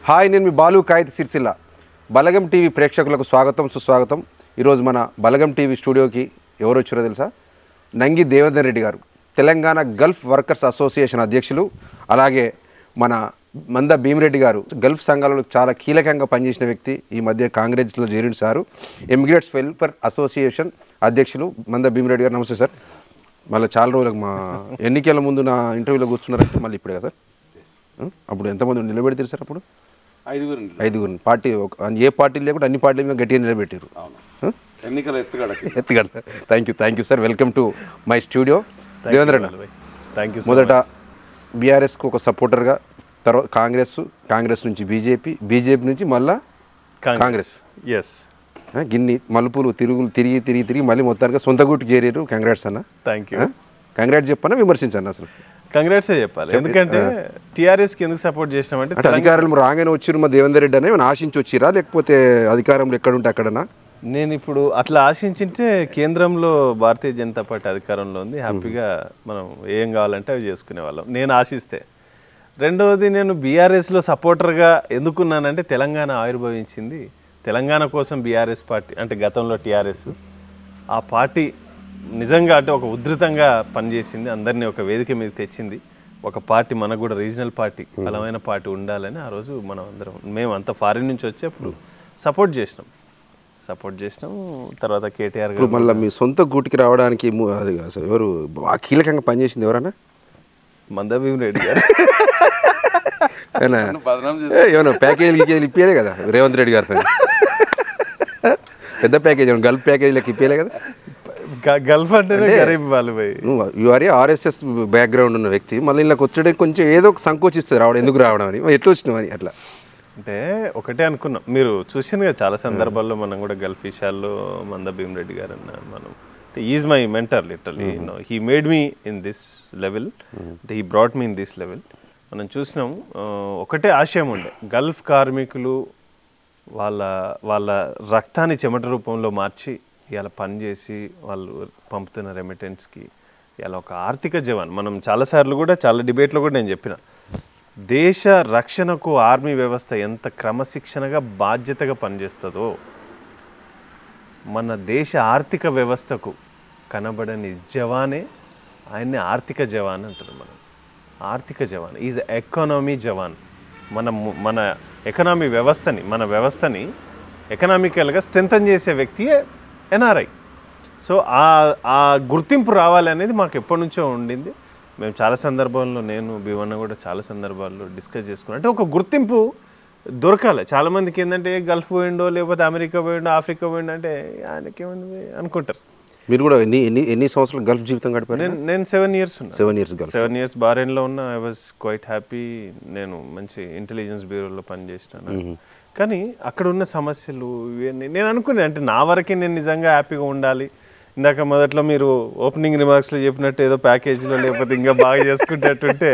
Hi, నేను మీ బాలు కాయిత్ సిరిసిల్ల. బలగం TV ప్రేక్షకులకు స్వాగతం, సుస్వాగతం. ఈరోజు మన బలగం టీవీ స్టూడియోకి ఎవరు వచ్చారో తెలుసా? నంగి దేవేందర్ రెడ్డి గారు, తెలంగాణ గల్ఫ్ వర్కర్స్ అసోసియేషన్ అధ్యక్షులు. అలాగే మన మంద భీమిరెడ్డి గారు, గల్ఫ్ సంఘాలలో చాలా కీలకంగా పనిచేసిన వ్యక్తి. ఈ మధ్య కాంగ్రెస్లో చేరిన సారు. ఎమిగ్రేట్స్ వెల్ఫేర్ అసోసియేషన్ అధ్యక్షులు మంద భీమిరెడ్డి గారు. నమస్తే సార్. మళ్ళీ చాలా రోజులకు మా ఎన్నికల ముందు నా ఇంటర్వ్యూలో కూర్చున్నారంటే మళ్ళీ ఇప్పుడే కదా సార్? అప్పుడు ఎంతమంది నిలబెడతారు సార్? అప్పుడు ఐదుగురు పార్టీ, ఏ పార్టీ లేకుండా అన్ని పార్టీల మీద గట్టిగా నిలబెట్టారు. ఎన్నికల ఎత్తుగడ. Thank you sir. Welcome to my studio. Devendra Reddy, thank you. మొదట బీఆర్ఎస్కు ఒక సపోర్టర్గా, తర్వాత కాంగ్రెస్ నుంచి బీజేపీ నుంచి మళ్ళా కాంగ్రెస్. ఎస్, గిన్ని మలుపులు తిరిగి మళ్ళీ మొత్తానికి సొంత గుట్టుకు చేరారు. కంగ్రాట్స్ అన్న. Thank you. కంగ్రాట్స్ చెప్పన్నా విమర్శించండి? అసలు కంగ్రాట్సే చెప్పాలి. ఎందుకంటే టీఆర్ఎస్కి ఎందుకు సపోర్ట్ చేసినామంటే అధికారులు రాగానే వచ్చారు మా దేవేందర్ రెడ్డి అని ఏమైనా ఆశించి వచ్చిరా, లేకపోతే అధికారంలో ఎక్కడుంటే అక్కడనా? నేను ఇప్పుడు అట్లా ఆశించింటే కేంద్రంలో భారతీయ జనతా పార్టీ అధికారంలో ఉంది, హ్యాపీగా మనం ఏం కావాలంటే అవి చేసుకునే వాళ్ళం నేను ఆశిస్తే. రెండవది, నేను బీఆర్ఎస్లో సపోర్టర్గా ఎందుకున్నానంటే తెలంగాణ ఆవిర్భవించింది తెలంగాణ కోసం. బీఆర్ఎస్ పార్టీ అంటే గతంలో టీఆర్ఎస్, ఆ పార్టీ నిజంగా అంటే ఒక ఉధృతంగా పనిచేసింది, అందరినీ ఒక వేదిక మీద తెచ్చింది. ఒక పార్టీ, మనకు కూడా రీజనల్ పార్టీ, బలమైన పార్టీ ఉండాలని ఆ రోజు మనం అందరం, మేము అంత ఫారిన్ నుంచి వచ్చేప్పుడు సపోర్ట్ చేసినాం. తర్వాత కేటీఆర్ గారు మళ్ళీ మీ సొంత గూటికి రావడానికి అది అసలు ఎవరు బాగా కీలకంగా పనిచేసింది? ఎవరన్నా? మంద భీమిరెడ్డి గారు. ఏమన్నా ప్యాకేజీలు ఇప్పేదే కదా రేవంత్ రెడ్డి గారితో? పెద్ద ప్యాకేజ్, గల్ఫ్ ప్యాకేజీలకు ఇప్పేలే కదా? గల్ఫ్ అంటేనే గరీబ్ వాళ్ళు. యూఆర్ఏ ఆర్ఎస్ఎస్ బ్యాక్గ్రౌండ్ ఉన్న వ్యక్తి మళ్ళీ ఇళ్ళకి వచ్చేటప్పుడు కొంచెం ఏదో ఒక సంకోచిస్తుంది రావడం, ఎందుకు రావడం అని, ఎట్లా వచ్చినామని. అట్లా అంటే ఒకటే అనుకున్నాం, మీరు చూసింది కదా చాలా సందర్భాల్లో మనం కూడా గల్ఫ్ విషయాల్లో. మంద భీమిరెడ్డి గారు అన్న మనం, is my mentor literally. He made me in this level, అంటే he brought me in this level. మనం చూసినాం, ఒకటే ఆశయం ఉండే, గల్ఫ్ కార్మికులు వాళ్ళ రక్తాన్ని చెమట రూపంలో మార్చి ఇలా పనిచేసి వాళ్ళు పంపుతున్న రెమిటెన్స్కి ఇలా ఒక ఆర్థిక జవాన్. మనం చాలాసార్లు కూడా చాలా డిబేట్లో కూడా నేను చెప్పిన, దేశ రక్షణకు ఆర్మీ వ్యవస్థ ఎంత క్రమశిక్షణగా బాధ్యతగా పనిచేస్తుందో, మన దేశ ఆర్థిక వ్యవస్థకు కనబడని జవానే ఆయన్ని ఆర్థిక జవాన్ అంటారు. మనం ఆర్థిక జవాన్ ఈజ్ ఎకానమీ జవాన్. మన ఎకనామీ వ్యవస్థని, మన వ్యవస్థని ఎకనామికల్గా స్ట్రెంథన్ చేసే వ్యక్తియే ఎన్ఆర్ఐ. సో ఆ గుర్తింపు రావాలి అనేది మాకు ఎప్పటి నుంచో ఉండింది. మేము చాలా సందర్భాల్లో, నేను భీమన్న కూడా చాలా సందర్భాల్లో డిస్కస్ చేసుకున్నాం. అంటే ఒక గుర్తింపు దొరకాలి. చాలామందికి ఏంటంటే గల్ఫ్ పోయిండో, లేకపోతే అమెరికా పోయిండో, ఆఫ్రికా పోయిండో అంటే ఆయనకేమైంది అనుకుంటారు. మీరు కూడా ఎన్ని సంవత్సరాలు గల్ఫ్ జీవితం గడిపారు? నేను 7 years ఉన్నా. 7 years బారెన్లో ఉన్నా. I was quite happy. నేను మంచి ఇంటెలిజెన్స్ బ్యూరోలో పనిచేసినాను. కానీ అక్కడ ఉన్న సమస్యలు ఇవన్నీ నేను అనుకున్నాను, అంటే నా వరకే నేను నిజంగా హ్యాపీగా ఉండాలి. ఇందాక మొదట్లో మీరు ఓపెనింగ్ రిమార్క్స్లో చెప్పినట్టు ఏదో ప్యాకేజీలో లేకపోతే ఇంకా బాగా చేసుకుంటేటుంటే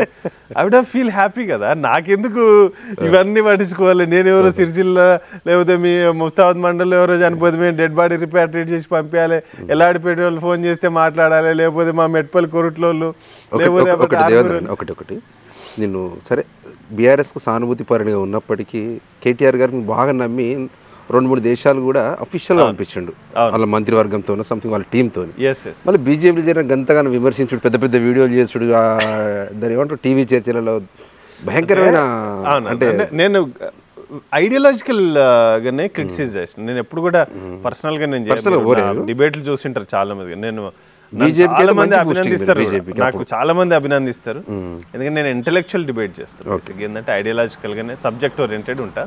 I would have feel happy కదా. నాకెందుకు ఇవన్నీ పట్టించుకోవాలి? నేను ఎవరో సిరిసిల్ల లేకపోతే మీ ముస్తాబాద్ మండలిలో ఎవరో చనిపోతే మేము డెడ్ బాడీ రిపాట్రియేట్ చేసి పంపించాలి, ఎల్లాడిపేట వాళ్ళు ఫోన్ చేస్తే మాట్లాడాలి, లేకపోతే మా మెట్పల్లి కొరుట్లోళ్ళు లేకపోతే ఒకటి నిన్ను సరే బీఆర్ఎస్కు సానుభూతి పరునిగా ఉన్నప్పటికీ కేటీఆర్ గారిని బాగా నమ్మి 2-3 దేశాలు కూడా అఫీషియల్గా పంపించండు వాళ్ళ మంత్రివర్గంతో, సంథింగ్ వాళ్ళ టీంతో. మళ్ళీ బీజేపీ జరిగిన గంతగానో విమర్శించుడు, పెద్ద వీడియోలు చేసుడు, దాని ఏమంటారు టీవీ చర్చలలో భయంకరమైన. అంటే నేను ఐడియాలజికల్ గానే క్రిటిసైజ్ చేసిన. నేను ఎప్పుడు కూడా పర్సనల్ గా నేను డిబేట్లు చూసింటారు చాలా మంది. నేను చాలా మంది అభినందిస్తారు, నాకు చాలా మంది అభినందిస్తారు. ఎందుకంటే నేను ఇంటెలెక్చువల్ డిబేట్ చేస్తాను. బేసిక్గా ఏంటంటే ఐడియాలజికల్ గానే సబ్జెక్ట్ ఓరియంటెడ్ ఉంటా.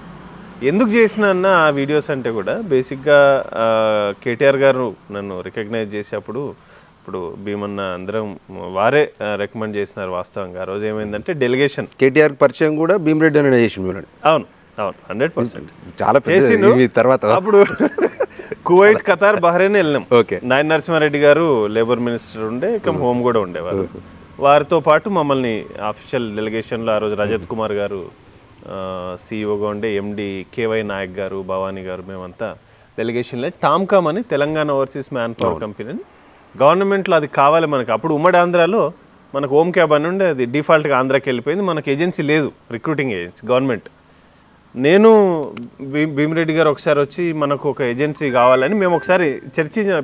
ఎందుకు చేసిన అన్న ఆ వీడియోస్ అంటే కూడా బేసిక్గా కేటీఆర్ గారు నన్ను రికగ్నైజ్ చేసేప్పుడు, ఇప్పుడు భీమన్న అందరం వారే రికమెండ్ చేసినారు. వాస్తవంగా ఆ రోజు ఏమైందంటే డెలిగేషన్ కేటీఆర్ పరిచయం కూడా భీమిరెడ్డి అనే చేసిన. అవును 100% చాలా చేసిండు. తర్వాత అప్పుడు కువైట్, ఖతార్, బహ్రెయిన్ వెళ్ళినాం. నాయన నరసింహారెడ్డి గారు లేబర్ మినిస్టర్ ఉండే, హోమ్ కూడా ఉండేవారు. వారితో పాటు మమ్మల్ని అఫీషియల్ డెలిగేషన్లో ఆ రోజు రజత్ కుమార్ గారు సిఇఓగా ఉండే, ఎండి కేవై నాయక్ గారు, భవానీ గారు, మేమంతా డెలిగేషన్లో టామ్కామ్ అని తెలంగాణ ఓవర్సీస్ మ్యాన్ పవర్ కంపెనీని గవర్నమెంట్లో అది కావాలి మనకు. అప్పుడు ఉమ్మడి ఆంధ్రాలో మనకు హోమ్ క్యాబ్ అని ఉండే, అది డిఫాల్ట్గా ఆంధ్రాకి వెళ్ళిపోయింది. మనకు ఏజెన్సీ లేదు, రిక్రూటింగ్ ఏజెన్సీ గవర్నమెంట్. నేను భీమిరెడ్డి గారు ఒకసారి వచ్చి మనకు ఒక ఏజెన్సీ కావాలని మేము ఒకసారి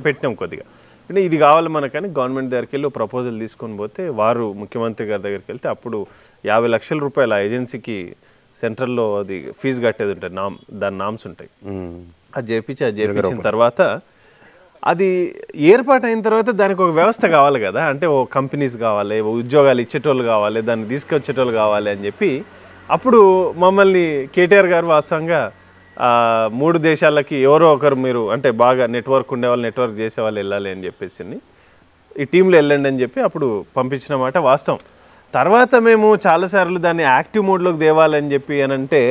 పెట్టినాం కొద్దిగా, అంటే ఇది కావాలి మనకని గవర్నమెంట్ దగ్గరికి వెళ్ళి ప్రపోజల్ తీసుకొని పోతే వారు ముఖ్యమంత్రి గారి దగ్గరికి వెళ్తే అప్పుడు 50 లక్షల రూపాయలు ఆ ఏజెన్సీకి సెంట్రల్లో అది ఫీజు కట్టేది ఉంటుంది, దాని నామ్స్ ఉంటాయి, అది చేయించిన తర్వాత అది ఏర్పాటు అయిన తర్వాత దానికి ఒక వ్యవస్థ కావాలి కదా, అంటే ఓ కంపెనీస్ కావాలి, ఉద్యోగాలు ఇచ్చేటోళ్ళు కావాలి, దాన్ని తీసుకొచ్చేటోళ్ళు కావాలి అని చెప్పి అప్పుడు మమ్మల్ని కేటీఆర్ గారు వాస్తవంగా 3 దేశాలకి ఎవరో ఒకరు మీరు అంటే బాగా నెట్వర్క్ ఉండేవాళ్ళు నెట్వర్క్ చేసేవాళ్ళు వెళ్ళాలి అని చెప్పేసి ఈ టీంలో వెళ్ళండి అని చెప్పి అప్పుడు పంపించిన మాట వాస్తవం. తర్వాత మేము చాలాసార్లు దాన్ని యాక్టివ్ మోడ్లోకి తేవాలని చెప్పి అని అంటే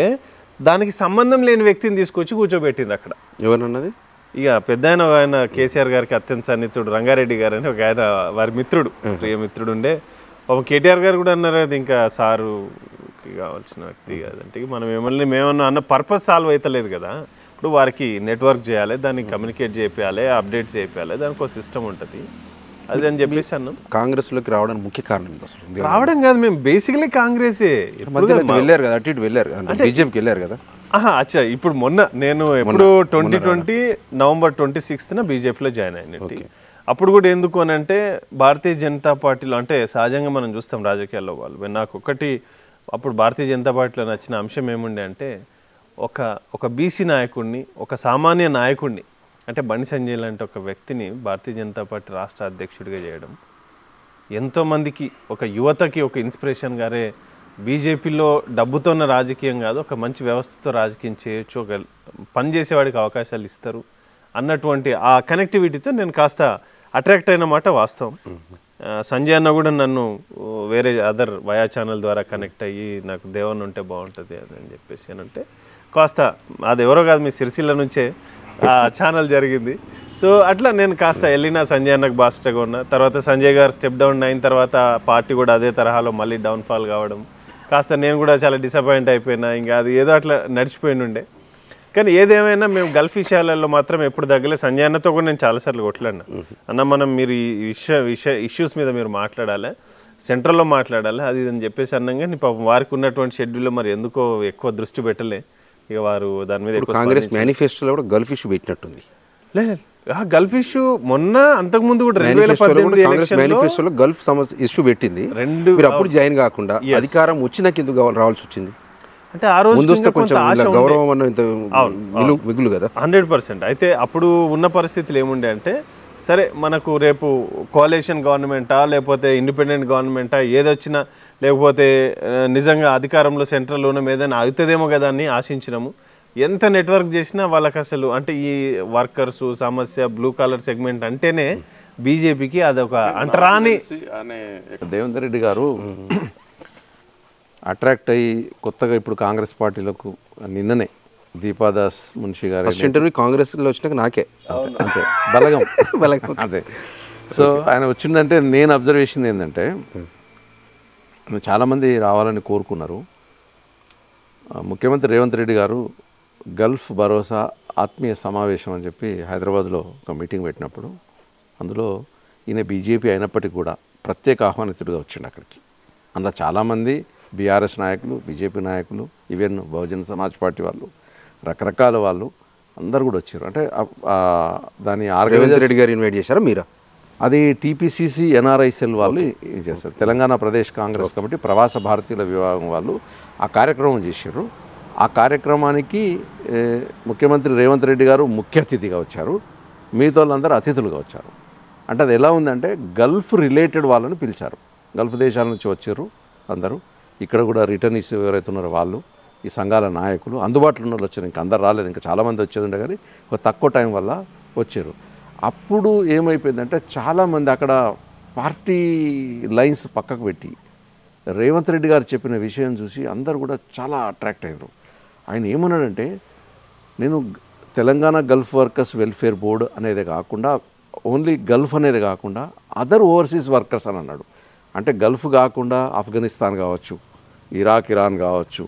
దానికి సంబంధం లేని వ్యక్తిని తీసుకొచ్చి కూర్చోబెట్టిండ్రు అక్కడ. ఎవరన్నది? ఇక పెద్ద ఆయన కేసీఆర్ గారికి అత్యంత సన్నిహితుడు రంగారెడ్డి గారు అని ఒక ఆయన వారి మిత్రుడు, ప్రియ మిత్రుడు ఉండే. కేటీఆర్ గారు కూడా అన్నారు అది ఇంకా సారు కావాల్సిన వ్యక్తి కాదంటే మనం మేమన్నా అన్న పర్పస్ సాల్వ్ అవుతలేదు కదా, ఇప్పుడు వారికి నెట్వర్క్ చేయాలి, దాన్ని కమ్యూనికేట్ చేయాలి, అప్డేట్ చేయాలి, దానికి ఒక సిస్టమ్ ఉంటుంది అది అని చెప్పేసి అన్నాం. కాంగ్రెస్లోకి రావడానికి ముఖ్య కారణం అసలు రావడం కాదు, మేము బేసికలీ కాంగ్రెసే వెళ్ళారు కదా, అటు ఇటు వెళ్ళారు అంటే బీజేపీకి వెళ్ళారు కదా. అచ్చా, ఇప్పుడు మొన్న నేను ఎప్పుడు 2020 నవంబర్ 26న బీజేపీలో జాయిన్ అయినట్టు. అప్పుడు కూడా ఎందుకు అని అంటే భారతీయ జనతా పార్టీలో అంటే సహజంగా మనం చూస్తాం రాజకీయాల్లో వాళ్ళు నాకు ఒకటి అప్పుడు భారతీయ జనతా పార్టీలో నచ్చిన అంశం ఏముండే అంటే ఒక బీసీ నాయకుడిని, ఒక సామాన్య నాయకుడిని అంటే బండి సంజయ్ లాంటి ఒక వ్యక్తిని భారతీయ జనతా పార్టీ రాష్ట్ర అధ్యక్షుడిగా చేయడం ఎంతోమందికి ఒక యువతకి ఒక ఇన్స్పిరేషన్ గారే. బీజేపీలో డబ్బుతోన్న రాజకీయం కాదు, ఒక మంచి వ్యవస్థతో రాజకీయం చేయొచ్చు, ఒక పని చేసేవాడికి అవకాశాలు ఇస్తారు అన్నటువంటి ఆ కనెక్టివిటీతో నేను కాస్త అట్రాక్ట్ అయిన మాట వాస్తవం. సంజయ్ అన్న కూడా నన్ను వేరే అదర్ వయా ఛానల్ ద్వారా కనెక్ట్ అయ్యి నాకు దేవన్ ఉంటే బాగుంటుంది అని చెప్పేసి అని అంటే కాస్త అది ఎవరో కాదు మీ సిరిసిల్ల నుంచే ఆ ఛానల్ జరిగింది. సో అట్లా నేను కాస్త వెళ్ళిన సంజయ్ అన్నకు బాస్టగా ఉన్నా. తర్వాత సంజయ్ గారు స్టెప్ డౌన్ అయిన తర్వాత పార్టీ కూడా అదే తరహాలో మళ్ళీ డౌన్ఫాల్ కావడం కాస్త నేను కూడా చాలా డిసప్పాయింట్ అయిపోయినా, ఇంకా అది ఏదో అట్లా నడిచిపోయినుండే. కానీ ఏదేమైనా మేము గల్ఫ్ విషయాలలో మాత్రం ఎప్పుడు తగ్గలే. సంజయ్ అన్నతో కూడా నేను చాలాసార్లు కొట్లాడినా, అన్న మనం మీరు ఈ ఇష్యూస్ మీద మీరు మాట్లాడాలి, సెంట్రల్లో మాట్లాడాలి అది అని చెప్పేసి అన్నాగా నీ పాపం వారికి ఉన్నటువంటి షెడ్యూల్లో మరి ఎందుకో ఎక్కువ దృష్టి పెట్టలే. ఇక వారు దాని మీద కాంగ్రెస్ మేనిఫెస్టోలో కూడా గల్ఫ్ ఇష్యూ పెట్టినట్టుంది. లేదు గల్ఫ్ ఇష్యూ మొన్న అంతకుముందు కూడా 2018 గల్ఫ్ సమస్య ఇష్యూ పెట్టింది. అప్పుడు జాయిన్ కాకుండా అధికారం వచ్చినాక ఎందుకు రావాల్సి వచ్చింది అంటే ఆ రోజు కొంచెం గౌరవం అన్న మిగులు కదా 100%. అయితే అప్పుడు ఉన్న పరిస్థితులు ఏముండే అంటే సరే మనకు రేపు కోalition గవర్నమెంటా లేకపోతే ఇండిపెండెంట్ గవర్నమెంటా ఏదొచ్చినా లేకపోతే నిజంగా అధికారంలో సెంట్రల్ ఉన్న ఏదైనా అవుతుందేమో కదా అని ఆశించినాము. ఎంత నెట్వర్క్ చేసినా వాళ్ళకి అసలు అంటే ఈ వర్కర్స్ సమస్య బ్లూ కాలర్ సెగ్మెంట్ అంటేనే బీజేపీకి అదొక అంటరాని. దేవేందర్ రెడ్డి గారు అట్రాక్ట్ అయ్యి కొత్తగా ఇప్పుడు కాంగ్రెస్ పార్టీలకు నిన్ననే దీపాదాస్ మున్షి గారు ఫస్ట్ ఇంటర్వ్యూ కాంగ్రెస్లో వచ్చినాక నాకే అంతే బలగం అదే. సో ఆయన వచ్చిందంటే నేను అబ్జర్వేషన్ ఏంటంటే చాలామంది రావాలని కోరుకున్నారు. ముఖ్యమంత్రి రేవంత్ రెడ్డి గారు గల్ఫ్ భరోసా ఆత్మీయ సమావేశం అని చెప్పి హైదరాబాద్లో ఒక మీటింగ్ పెట్టినప్పుడు అందులో ఈయన బీజేపీ అయినప్పటికీ కూడా ప్రత్యేక ఆహ్వానితుడిగా వచ్చిండు అక్కడికి. అందులో చాలామంది బీఆర్ఎస్ నాయకులు, బీజేపీ నాయకులు, ఈవెన్ బహుజన సమాజ్ పార్టీ వాళ్ళు, రకరకాల వాళ్ళు అందరు కూడా వచ్చారు. అంటే దాని రేవంత్ రెడ్డి గారు ఇన్వైట్ చేశారా మీరా? అది టీపీసీసీ ఎన్ఆర్ఐ సెల్ వాళ్ళు చేశారు. తెలంగాణ ప్రదేశ్ కాంగ్రెస్ కమిటీ ప్రవాస భారతీయుల విభాగం వాళ్ళు ఆ కార్యక్రమం చేశారు. ఆ కార్యక్రమానికి ముఖ్యమంత్రి రేవంత్ రెడ్డి గారు ముఖ్య అతిథిగా వచ్చారు, మిగతా వాళ్ళందరూ అతిథులుగా వచ్చారు. అంటే అది ఎలా ఉందంటే గల్ఫ్ రిలేటెడ్ వాళ్ళని పిలిచారు, గల్ఫ్ దేశాల నుంచి వచ్చారు అందరూ. ఇక్కడ కూడా రిటర్నీస్ ఎవరైతే ఉన్నారో వాళ్ళు, ఈ సంఘాల నాయకులు, అందుబాటులో ఉన్న వాళ్ళు వచ్చారు. ఇంకా అందరు రాలేదు, ఇంకా చాలామంది వచ్చేది ఉండే కానీ ఒక తక్కువ టైం వల్ల వచ్చారు. అప్పుడు ఏమైపోయిందంటే చాలామంది అక్కడ పార్టీ లైన్స్ పక్కకు పెట్టి రేవంత్ రెడ్డి గారు చెప్పిన విషయం చూసి అందరు కూడా చాలా అట్రాక్ట్ అయ్యారు. ఆయన ఏమన్నాడంటే నేను Telangana Gulf workers welfare board అనేది కాకుండా ఓన్లీ గల్ఫ్ అనేది కాకుండా అదర్ ఓవర్సీస్ వర్కర్స్ అని అన్నాడు. అంటే గల్ఫ్ కాకుండా ఆఫ్ఘనిస్తాన్ కావచ్చు, ఇరాక్, ఇరాన్ కావచ్చు,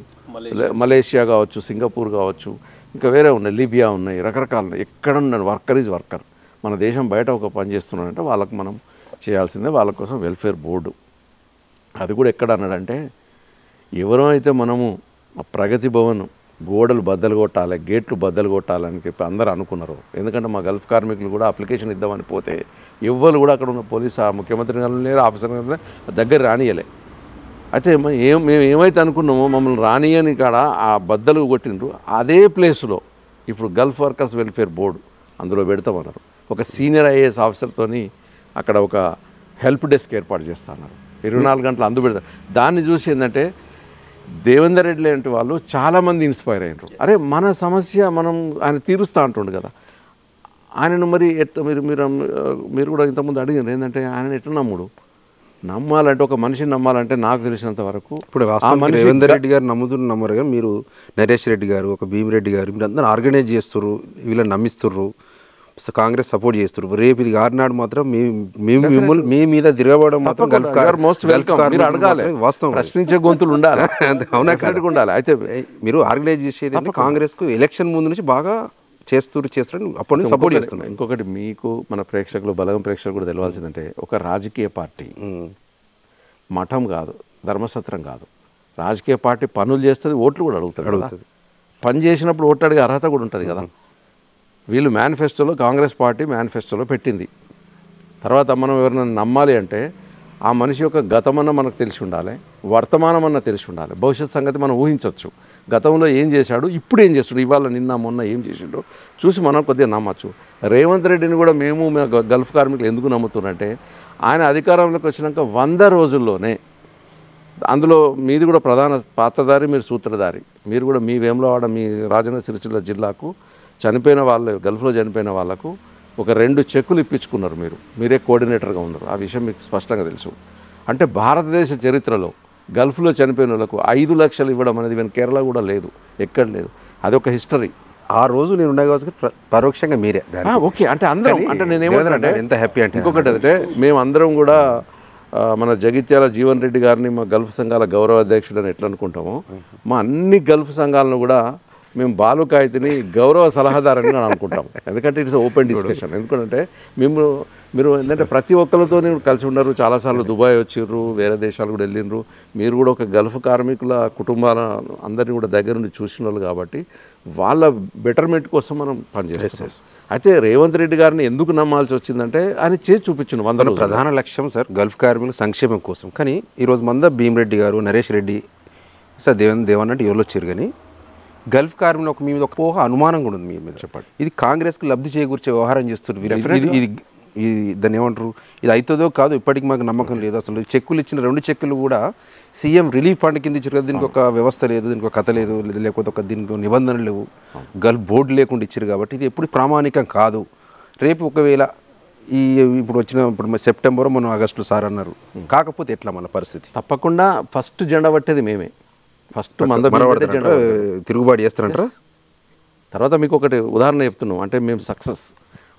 మలేషియా కావచ్చు, సింగపూర్ కావచ్చు, ఇంకా వేరే ఉన్నాయి, లిబియా ఉన్నాయి, రకరకాల ఎక్కడున్న వర్కర్ ఈజ్ వర్కర్. మన దేశం బయట ఒక పని చేస్తున్నాడంటే వాళ్ళకు మనం చేయాల్సిందే, వాళ్ళ కోసం వెల్ఫేర్ బోర్డు. అది కూడా ఎక్కడ అన్నాడంటే ఎవరో అయితే మనము ప్రగతి భవన్ గోడలు బద్దలు కొట్టాలి, గేట్లు బద్దలు కొట్టాలని చెప్పి అందరూ అనుకున్నారు. ఎందుకంటే మా గల్ఫ్ కార్మికులు కూడా అప్లికేషన్ ఇద్దామని పోతే ఎవ్వరు కూడా అక్కడ ఉన్న పోలీసు ఆ ముఖ్యమంత్రి గారు లేరు, ఆఫీసర్ గారు దగ్గర రానియలే. అయితే మేము ఏమైతే అనుకున్నామో మమ్మల్ని రానియని కాడ ఆ బద్దలు కొట్టిండ్రు. అదే ప్లేస్లో ఇప్పుడు గల్ఫ్ వర్కర్స్ వెల్ఫేర్ బోర్డు అందులో పెడతామన్నారు. ఒక సీనియర్ ఐఏఎస్ ఆఫీసర్తోని అక్కడ ఒక హెల్ప్ డెస్క్ ఏర్పాటు చేస్తున్నారు, 24 గంటలు అందు పెడతారు. దాన్ని చూసి ఏంటంటే దేవేందర్ రెడ్డి లాంటి వాళ్ళు చాలామంది ఇన్స్పైర్ అయ్యారు. అరే మన సమస్య మనం ఆయన తీరుస్తూ అంటుండు కదా, ఆయనను మరి మీరు కూడా ఇంతకుముందు అడిగారు ఏంటంటే ఆయన ఎట్లా నమ్మాలంటే ఒక మనిషిని నమ్మాలంటే నాకు తెలిసినంత వరకు ఇప్పుడు దేవేందర్ రెడ్డి గారు నమ్మరు కానీ మీరు నరేష్ రెడ్డి గారు, ఒక భీమిరెడ్డి గారు, మీరు అందరూ ఆర్గనైజ్ చేస్తుర్రు, వీళ్ళని నమ్మిస్తుర్రు, కాంగ్రెస్ సపోర్ట్ చేస్తారు. రేపు ఇది గారినాడు మాత్రం మీ మీద తిరగబడడం మాత్రం వాస్తవం, ప్రశ్నించే గొంతులు ఉండాలి. అవునా ఉండాలి. అయితే మీరు ఆర్గనైజ్ చేసేది కాంగ్రెస్ కు ఎలక్షన్ ముందు నుంచి బాగా చేస్తారు అప్పటి నుంచి సపోర్ట్ చేస్తున్నారు. ఇంకొకటి మీకు మన ప్రేక్షకులు బలగం ప్రేక్షకులు కూడా తెలవాల్సిందంటే ఒక రాజకీయ పార్టీ మఠం కాదు, ధర్మసత్రం కాదు. రాజకీయ పార్టీ పనులు చేస్తుంది, ఓట్లు కూడా అడుగుతుంది. పని చేసినప్పుడు ఓట్లు అడిగే అర్హత కూడా ఉంటుంది కదా. వీళ్ళు మేనిఫెస్టోలో కాంగ్రెస్ పార్టీ మేనిఫెస్టోలో పెట్టింది. తర్వాత మనం ఎవరైనా నమ్మాలి అంటే ఆ మనిషి యొక్క గతమన్నా మనకు తెలిసి ఉండాలి, వర్తమానం అన్న తెలిసి ఉండాలి, భవిష్యత్ సంగతి మనం ఊహించవచ్చు. గతంలో ఏం చేశాడు, ఇప్పుడు ఏం చేస్తాడు, ఇవాళ నిన్న మొన్న ఏం చేసిండో చూసి మనం కొద్దిగా నమ్మచ్చు. రేవంత్ రెడ్డిని కూడా మేము గల్ఫ్ కార్మికులు ఎందుకు నమ్ముతున్నారంటే ఆయన అధికారంలోకి వచ్చినాక 100 రోజుల్లోనే, అందులో మీది కూడా ప్రధాన పాత్రధారి, మీరు సూత్రధారి, మీరు కూడా మీ వేములవాడ మీ రాజన్న సిరిసిల్ల జిల్లాకు చనిపోయిన వాళ్ళు, గల్ఫ్లో చనిపోయిన వాళ్ళకు ఒక 2 చెక్కులు ఇప్పించుకున్నారు. మీరే కోఆర్డినేటర్గా ఉన్నారు. ఆ విషయం మీకు స్పష్టంగా తెలుసు. అంటే భారతదేశ చరిత్రలో గల్ఫ్లో చనిపోయిన వాళ్ళకు 5 లక్షలు ఇవ్వడం అనేది ఈవెన్ కేరళ కూడా లేదు, ఎక్కడ లేదు. అదొక హిస్టరీ. ఆ రోజు నేను ఉండే కావచ్చు పరోక్షంగా మీరే ఓకే. అంటే అందరం, అంటే నేనేమంటే ఎంత హ్యాపీ అంటే ఇంకొకటి అంటే మేమందరం కూడా మన జగిత్యాల జీవన్ రెడ్డి గారిని మా గల్ఫ్ సంఘాల గౌరవ అధ్యక్షుడు అని ఎట్లా అనుకుంటామో, మా అన్ని గల్ఫ్ సంఘాలను కూడా మేము బాలుకాయతిని గౌరవ సలహాదారని అనుకుంటాం. ఎందుకంటే ఇట్స్ ఓపెన్ డిస్కషన్. ఎందుకంటే మీరు ఏంటంటే ప్రతి ఒక్కరితో కలిసి ఉన్నారు, చాలాసార్లు దుబాయ్ వచ్చిర్రు, వేరే దేశాలు కూడా వెళ్ళిండ్రు. మీరు కూడా ఒక గల్ఫ్ కార్మికుల కుటుంబాల అందరినీ కూడా దగ్గర నుండి చూసిన వాళ్ళు కాబట్టి వాళ్ళ బెటర్మెంట్ కోసం మనం పనిచేస్తాం. అయితే రేవంత్ రెడ్డి గారిని ఎందుకు నమ్మాల్సి వచ్చిందంటే ఆయన చేసి చూపించిన 100 రోజులు ప్రధాన లక్ష్యం సార్ గల్ఫ్ కార్మికుల సంక్షేమం కోసం. కానీ ఈరోజు భీమిరెడ్డి గారు, నరేష్ రెడ్డి సార్ దేవన్ అంటే ఎవరు వచ్చారు కానీ గల్ఫ్ కార్మికులు మీ మీద ఒక పోహ అనుమానం కూడా ఉంది మీ మీద. చెప్పండి, ఇది కాంగ్రెస్కి లబ్ధి చేకూర్చే వ్యవహారం చేస్తున్నారు. ఇది దాన్ని ఏమంటారు, ఇది అవుతుందో కాదు ఇప్పటికి మాకు నమ్మకం లేదు. అసలు చెక్కులు ఇచ్చిన 2 చెక్కులు కూడా సీఎం రిలీఫ్ ఫండ్ కింద ఇచ్చారు కదా, దీనికి ఒక వ్యవస్థ లేదు, దీనికి ఒక కథ లేదు, లేకపోతే ఒక దీనికి నిబంధనలు లేవు, గల్ఫ్ బోర్డు లేకుండా ఇచ్చారు కాబట్టి ఇది ఎప్పుడు ప్రామాణికం కాదు. రేపు ఒకవేళ ఇప్పుడు సెప్టెంబర్ మనం ఆగస్టులో సార్ అన్నారు, కాకపోతే ఎట్లా మన పరిస్థితి? తప్పకుండా ఫస్ట్ జెండా పట్టేది మేమే. ఫస్ట్ తిరుగుబాటు చేస్తారంటారా? తర్వాత మీకు ఒకటి ఉదాహరణ చెప్తున్నాం. అంటే మేము సక్సెస్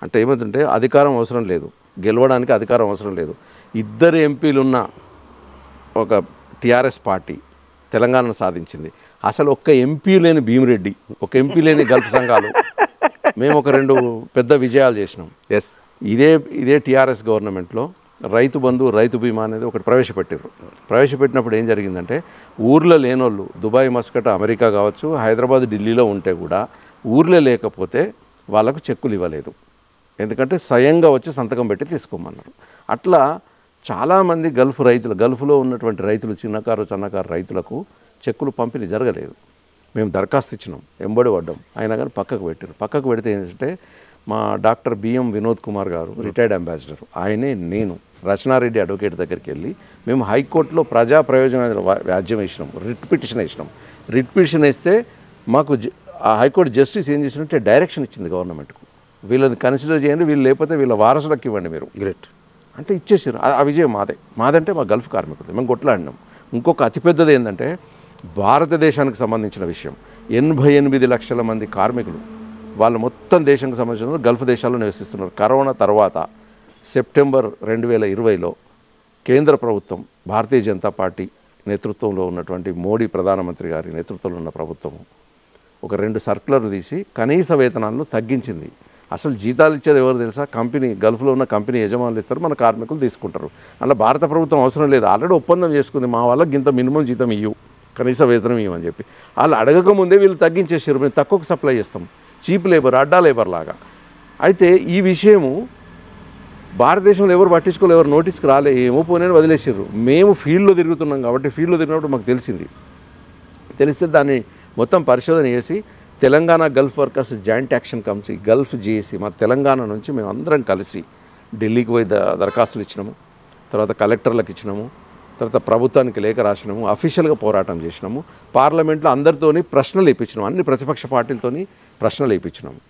అంటే ఏమవుతుంటే అధికారం అవసరం లేదు, గెలవడానికి అధికారం అవసరం లేదు. 2 ఎంపీలున్న ఒక టీఆర్ఎస్ పార్టీ తెలంగాణను సాధించింది. అసలు ఒక్క ఎంపీ లేని భీమిరెడ్డి, ఒక ఎంపీ లేని గల్ఫ్ సంఘాలు, మేము ఒక 2 పెద్ద విజయాలు చేసినాం. ఇదే టీఆర్ఎస్ గవర్నమెంట్లో రైతు బంధు, రైతు బీమా అనేది ఒకటి ప్రవేశపెట్టినప్పుడు ఏం జరిగిందంటే ఊర్లో లేనోళ్ళు దుబాయ్, మస్కట్, అమెరికా కావచ్చు, హైదరాబాద్, ఢిల్లీలో ఉంటే కూడా ఊర్లో లేకపోతే వాళ్ళకు చెక్కులు ఇవ్వలేదు. ఎందుకంటే స్వయంగా వచ్చి సంతకం పెట్టి తీసుకోమన్నారు. అట్లా చాలామంది గల్ఫ్లో ఉన్నటువంటి రైతులు, చిన్నకారు సన్నకారు రైతులకు చెక్కులు పంపిణీ జరగలేదు. మేము దరఖాస్తు ఇచ్చినాం, ఎంబడి పడ్డాం, అయినా కానీ పక్కకు పెడితే ఏంటంటే మా డాక్టర్ బిఎం వినోద్ కుమార్ గారు, రిటైర్డ్ అంబాసిడర్, ఆయనే నేను రచనారెడ్డి అడ్వకేట్ దగ్గరికి వెళ్ళి మేము హైకోర్టులో ప్రజా ప్రయోజనాల వ్యాజ్యం వేసినాం, రిట్ పిటిషన్ వేస్తే మాకు ఆ హైకోర్టు జస్టిస్ ఏం చేసినట్టే డైరెక్షన్ ఇచ్చింది గవర్నమెంట్కు, వీళ్ళని కన్సిడర్ చేయండి, వీళ్ళు లేకపోతే వీళ్ళ వారసులకు ఇవ్వండి మీరు. గ్రేట్ అంటే ఇచ్చేసారు. ఆ విజయం మాదంటే మా గల్ఫ్ కార్మికులు మేము కొట్లాడినాం. ఇంకొక అతిపెద్దది ఏంటంటే భారతదేశానికి సంబంధించిన విషయం, 88 లక్షల మంది కార్మికులు వాళ్ళు మొత్తం దేశానికి సంబంధించిన గల్ఫ్ దేశాల్లో నివసిస్తున్నారు. కరోనా తర్వాత సెప్టెంబర్ 2020లో కేంద్ర ప్రభుత్వం, భారతీయ జనతా పార్టీ నేతృత్వంలో ఉన్నటువంటి మోడీ ప్రధానమంత్రి గారి నేతృత్వంలో ఉన్న ప్రభుత్వము ఒక 2 సర్కులర్లు తీసి కనీస వేతనాలను తగ్గించింది. అసలు జీతాలు ఇచ్చేది ఎవరు తెలుసా? గల్ఫ్లో ఉన్న కంపెనీ యజమానులు ఇస్తారు, మన కార్మికులు తీసుకుంటారు. అలా భారత ప్రభుత్వం అవసరం లేదు, ఆల్రెడీ ఒప్పందం చేసుకుంది, మా వాళ్ళకి ఇంత మినిమం జీతం ఇవ్వు, కనీస వేతనం ఇవ్వమని చెప్పి. వాళ్ళు అడగకముందే వీళ్ళు తగ్గించేసారు, మేము తక్కువకు సప్లై చేస్తాం, చీప్ లేబర్, అడ్డా లేబర్ లాగా. అయితే ఈ విషయము భారతదేశంలో ఎవరు పట్టించుకోలేదు, ఎవరు నోటీస్కి రాలే, ఏమో పోనీ వదిలేసారు. మేము ఫీల్డ్లో తిరుగుతున్నాం కాబట్టి ఫీల్డ్లో తిరిగినప్పుడు మాకు తెలిస్తే దాన్ని మొత్తం పరిశోధన చేసి Telangana Gulf workers joint action committee Gulf చేసి మా తెలంగాణ నుంచి మేము అందరం కలిసి ఢిల్లీకి పోయి దరఖాస్తులు ఇచ్చినాము, తర్వాత కలెక్టర్లకు ఇచ్చినాము, తర్వాత ప్రభుత్వానికి లేఖ రాసినాము, అఫీషియల్గా పోరాటం చేసినాము, పార్లమెంట్లో అందరితోని ప్రశ్నలు వేయించినాము, అన్ని ప్రతిపక్ష పార్టీలతోని ప్రశ్నలు వేయించినాము.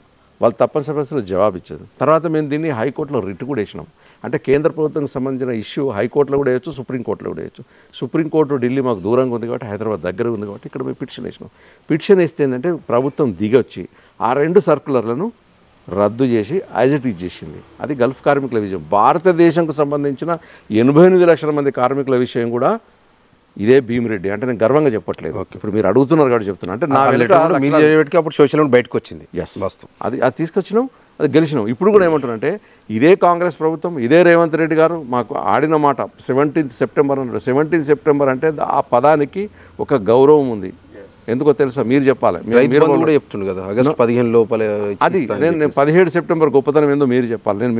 వాళ్ళు తప్పనిసరి పరిస్థితుల్లో జవాబు ఇచ్చారు. తర్వాత మేము దీన్ని హైకోర్టులో రిట్ కూడా వేసినాం. అంటే కేంద్ర ప్రభుత్వానికి సంబంధించిన ఇష్యూ హైకోర్టులో కూడా వేయచ్చు, సుప్రీంకోర్టులో కూడా వేయచ్చు. సుప్రీంకోర్టు ఢిల్లీ మాకు దూరంగా ఉంది కాబట్టి, హైదరాబాద్ దగ్గర ఉంది కాబట్టి ఇక్కడ మేము పిటిషన్ వేసినాం. పిటిషన్ వేస్తే ఏంటంటే ప్రభుత్వం దిగొచ్చి ఆ 2 సర్కులర్లను రద్దు చేసి యాజ్ ఇట్ ఈజ్ చేసింది. అది గల్ఫ్ కార్మికుల విషయం. భారతదేశంకు సంబంధించిన 88 లక్షల మంది కార్మికుల విషయం కూడా ఇదే భీమిరెడ్డి. అంటే నేను గర్వంగా చెప్పట్లేదు, ఇప్పుడు మీరు అడుగుతున్నారు కాబట్టి చెప్తున్నా. అంటే నా అప్పుడు సోషల్ బయటకు వచ్చింది. అది తీసుకొచ్చినాం, అది గెలిచినాం. ఇప్పుడు కూడా ఏమంటారంటే ఇదే కాంగ్రెస్ ప్రభుత్వం, ఇదే రేవంత్ రెడ్డి గారు మాకు ఆడిన మాట 17th సెప్టెంబర్ అన్నాడు. 17th సెప్టెంబర్ అంటే ఆ పదానికి ఒక గౌరవం ఉంది. ఎందుకో తెలుసా, మీరు చెప్పాలి. మీరు కూడా చెప్తుండే కదా ఆగస్టు 15 లోపల. అది నేను 17 సెప్టెంబర్ గొప్పతనం ఏందో మీరు చెప్పాలి. నేను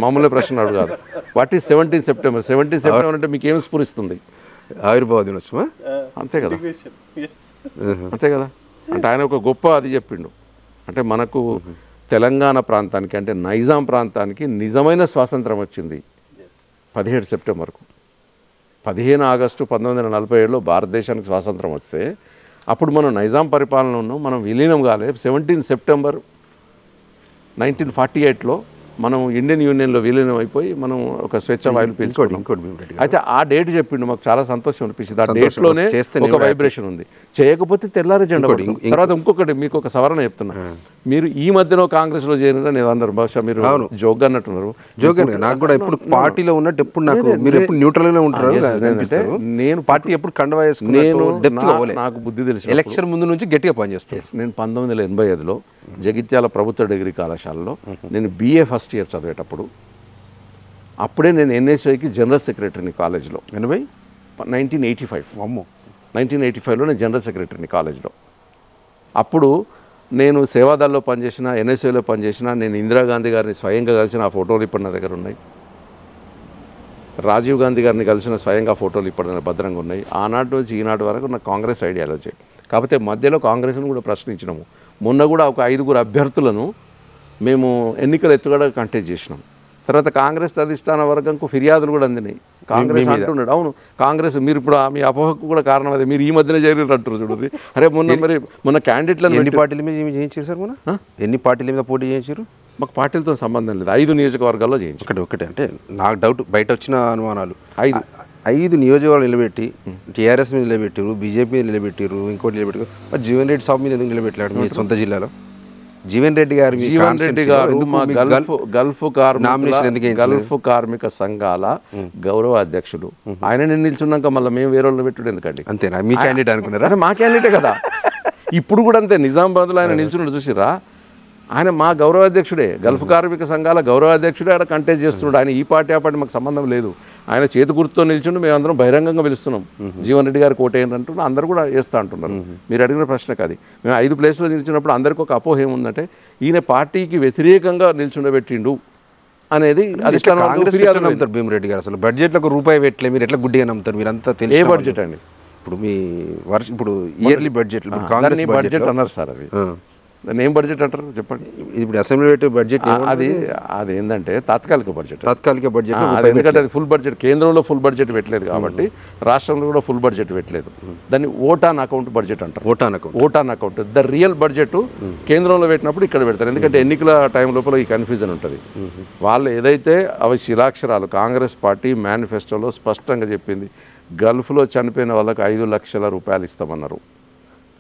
మమ్మల్ని ప్రశ్న అడుగుతాను. What is 17th September? 17th September అంటే మీకు ఏం స్ఫురిస్తుంది? ఆవిర్భావ దినోత్సవమా? అంతే కదా, అంతే కదా. అంటే ఆయన ఒక గొప్ప అది చెప్పిండు. అంటే మనకు తెలంగాణ ప్రాంతానికి అంటే నైజాం ప్రాంతానికి నిజమైన స్వాతంత్రం వచ్చింది 17 సెప్టెంబర్కు. 15 ఆగస్టు 1947లో భారతదేశానికి స్వాతంత్రం వస్తే అప్పుడు మనం నైజాం పరిపాలన ఉన్నాం, మనం విలీనం కాలేదు. 17 సెప్టెంబర్ 1948లో మనం ఇండియన్ యూనియన్లో విలీనం అయిపోయి మనం ఒక స్వేచ్ఛ వాయులు పీల్చుకోవడం. అయితే ఆ డేట్ చెప్పిండు, మాకు చాలా సంతోషం అనిపించింది. ఆ డేట్లోనే ఒక వైబ్రేషన్ ఉంది. చేయకపోతే తెల్లారి జెండా. తర్వాత ఇంకొకటి మీకు ఒక సవరణ చెప్తున్నా. మీరు ఈ మధ్యలో కాంగ్రెస్లో చేరిన నేను అన్నారు, బహుశా మీరు జోగ్ అన్నట్టున్నారు. నాకు కూడా ఎప్పుడు పార్టీలో ఉన్నట్టు ఎప్పుడు నాకు మీరు ఎప్పుడు న్యూట్రల్గానే ఉంటారు. నేను పార్టీ ఎప్పుడు కండవా వేసుకున్నాను. నాకు బుద్ధి తెలిసి ఎలక్షన్ ముందు నుంచి గట్టిగా పనిచేస్తాను. నేను 1985లో జగిత్యాల ప్రభుత్వ డిగ్రీ కళాశాలలో నేను BA ఫస్ట్ ఇయర్ చదివేటప్పుడు అప్పుడే నేను NSIకి జనరల్ సెక్రటరీని కాలేజ్లో. 1985లో నేను జనరల్ సెక్రటరీని కాలేజ్లో. అప్పుడు నేను సేవాదల్లో పనిచేసిన, NSIలో పనిచేసిన, నేను ఇందిరాగాంధీ గారిని స్వయంగా కలిసిన ఆ ఫోటోలు ఇప్పుడు నా దగ్గర ఉన్నాయి. రాజీవ్ గాంధీ గారిని కలిసిన స్వయంగా ఫోటోలు ఇప్పుడు భద్రంగా ఉన్నాయి. ఆనాటి నుంచి ఈనాటి వరకు నాకు కాంగ్రెస్ ఐడియాలజీ. కాకపోతే మధ్యలో కాంగ్రెస్ను కూడా ప్రశ్నించినాము. మొన్న కూడా ఒక 5 అభ్యర్థులను మేము ఎన్నికల ఎత్తుగడ కంటెస్ట్ చేసినాం. తర్వాత కాంగ్రెస్ అధిష్టాన వర్గంకు ఫిర్యాదులు కూడా అందినాయి. కాంగ్రెస్ అంటున్నాడు, అవును కాంగ్రెస్ మీరు ఇప్పుడు మీ అపోహకు కూడా కారణం అదే, మీరు ఈ మధ్యనే చేరినట్టు చూడండి. అరే మొన్న క్యాండిడేట్లను ఎన్ని పార్టీల మీద చేయించారు సార్? ఎన్ని పార్టీల మీద పోటీ చేయించారు? మాకు పార్టీలతో సంబంధం లేదు, 5 నియోజకవర్గాల్లో చేయించారు. ఒకటి అంటే నాకు డౌట్, బయట వచ్చిన అనుమానాలు. 5 నియోజకవర్గాలు నిలబెట్టి TRS మీద నిలబెట్టారు, BJP మీద నిలబెట్టారు, ఇంకోటి నిలబెట్టారు. మరి జీవన్ రెడ్డి సాబ్ మీద ఎందుకు నిలబెట్టాడు మీ సొంత జిల్లాలో? జీవన్ రెడ్డి గారు గల్ఫ్ కార్మిక సంఘాల గౌరవ అధ్యక్షుడు. ఆయన నిల్చున్నాక మళ్ళీ మేము వేరే వాళ్ళు పెట్టుడు ఎందుకండి? అంతేనా? మీ క్యాండిడేట్ అనుకున్నారా? మా క్యాండిడేటే కదా. ఇప్పుడు కూడా అంతే. నిజామాబాద్లో ఆయన నిల్చున్నాడు చూసిరా, ఆయన మా గౌరవాధ్యక్షుడే, గల్ఫ్ కార్మిక సంఘాల గౌరవాధ్యక్షుడే. ఆయన కంటెస్ట్ చేస్తున్నాడు. ఆయన ఈ పార్టీ ఆ పార్టీ మాకు సంబంధం లేదు. ఆయన చేతి గుర్తుతో నిల్చుండి మేమందరం బహిరంగంగా పిలుస్తున్నాం, జీవన్ రెడ్డి గారు కోటేయండి అంటున్నా. అందరూ కూడా వేస్తా అంటున్నారు. మీరు అడిగిన ప్రశ్నకు అది. మేము 5 ప్లేస్లో నిల్చున్నప్పుడు అందరికీ ఒక అపోహ ఏముందంటే ఈయన పార్టీకి వ్యతిరేకంగా నిల్చుండబెట్టిండు అనేది. భీమిరెడ్డి గారు అసలు బడ్జెట్లో ₹1 పెట్టలే, మీరు ఎట్లా గుడ్డిగా నమ్ముతారు? మీరు అంతా తెలియదు. ఏ బడ్జెట్ అండి? ఇప్పుడు మీ ఇప్పుడు ఇయర్లీ బడ్జెట్ బడ్జెట్ అన్నారు సార్. అది దాన్ని ఏం బడ్జెట్ అంటారు చెప్పండి? ఇప్పుడు అసెంబ్లీ పెట్టే బడ్జెట్ అది ఏంటంటే తాత్కాలిక బడ్జెట్. ఎందుకంటే అది ఫుల్ బడ్జెట్. కేంద్రంలో ఫుల్ బడ్జెట్ పెట్టలేదు కాబట్టి రాష్ట్రంలో కూడా ఫుల్ బడ్జెట్ పెట్టలేదు. దాన్ని ఓటాన్ అకౌంట్ బడ్జెట్ అంటారు. Vote on account the real budget కేంద్రంలో పెట్టినప్పుడు ఇక్కడ పెడతారు. ఎందుకంటే ఎన్నికల టైం లోపల ఈ కన్ఫ్యూజన్ ఉంటుంది. వాళ్ళు ఏదైతే అవి శిలాక్షరాలు కాంగ్రెస్ పార్టీ మేనిఫెస్టోలో స్పష్టంగా చెప్పింది, గల్ఫ్లో చనిపోయిన వాళ్ళకి 5 లక్షల రూపాయలు ఇస్తామన్నారు.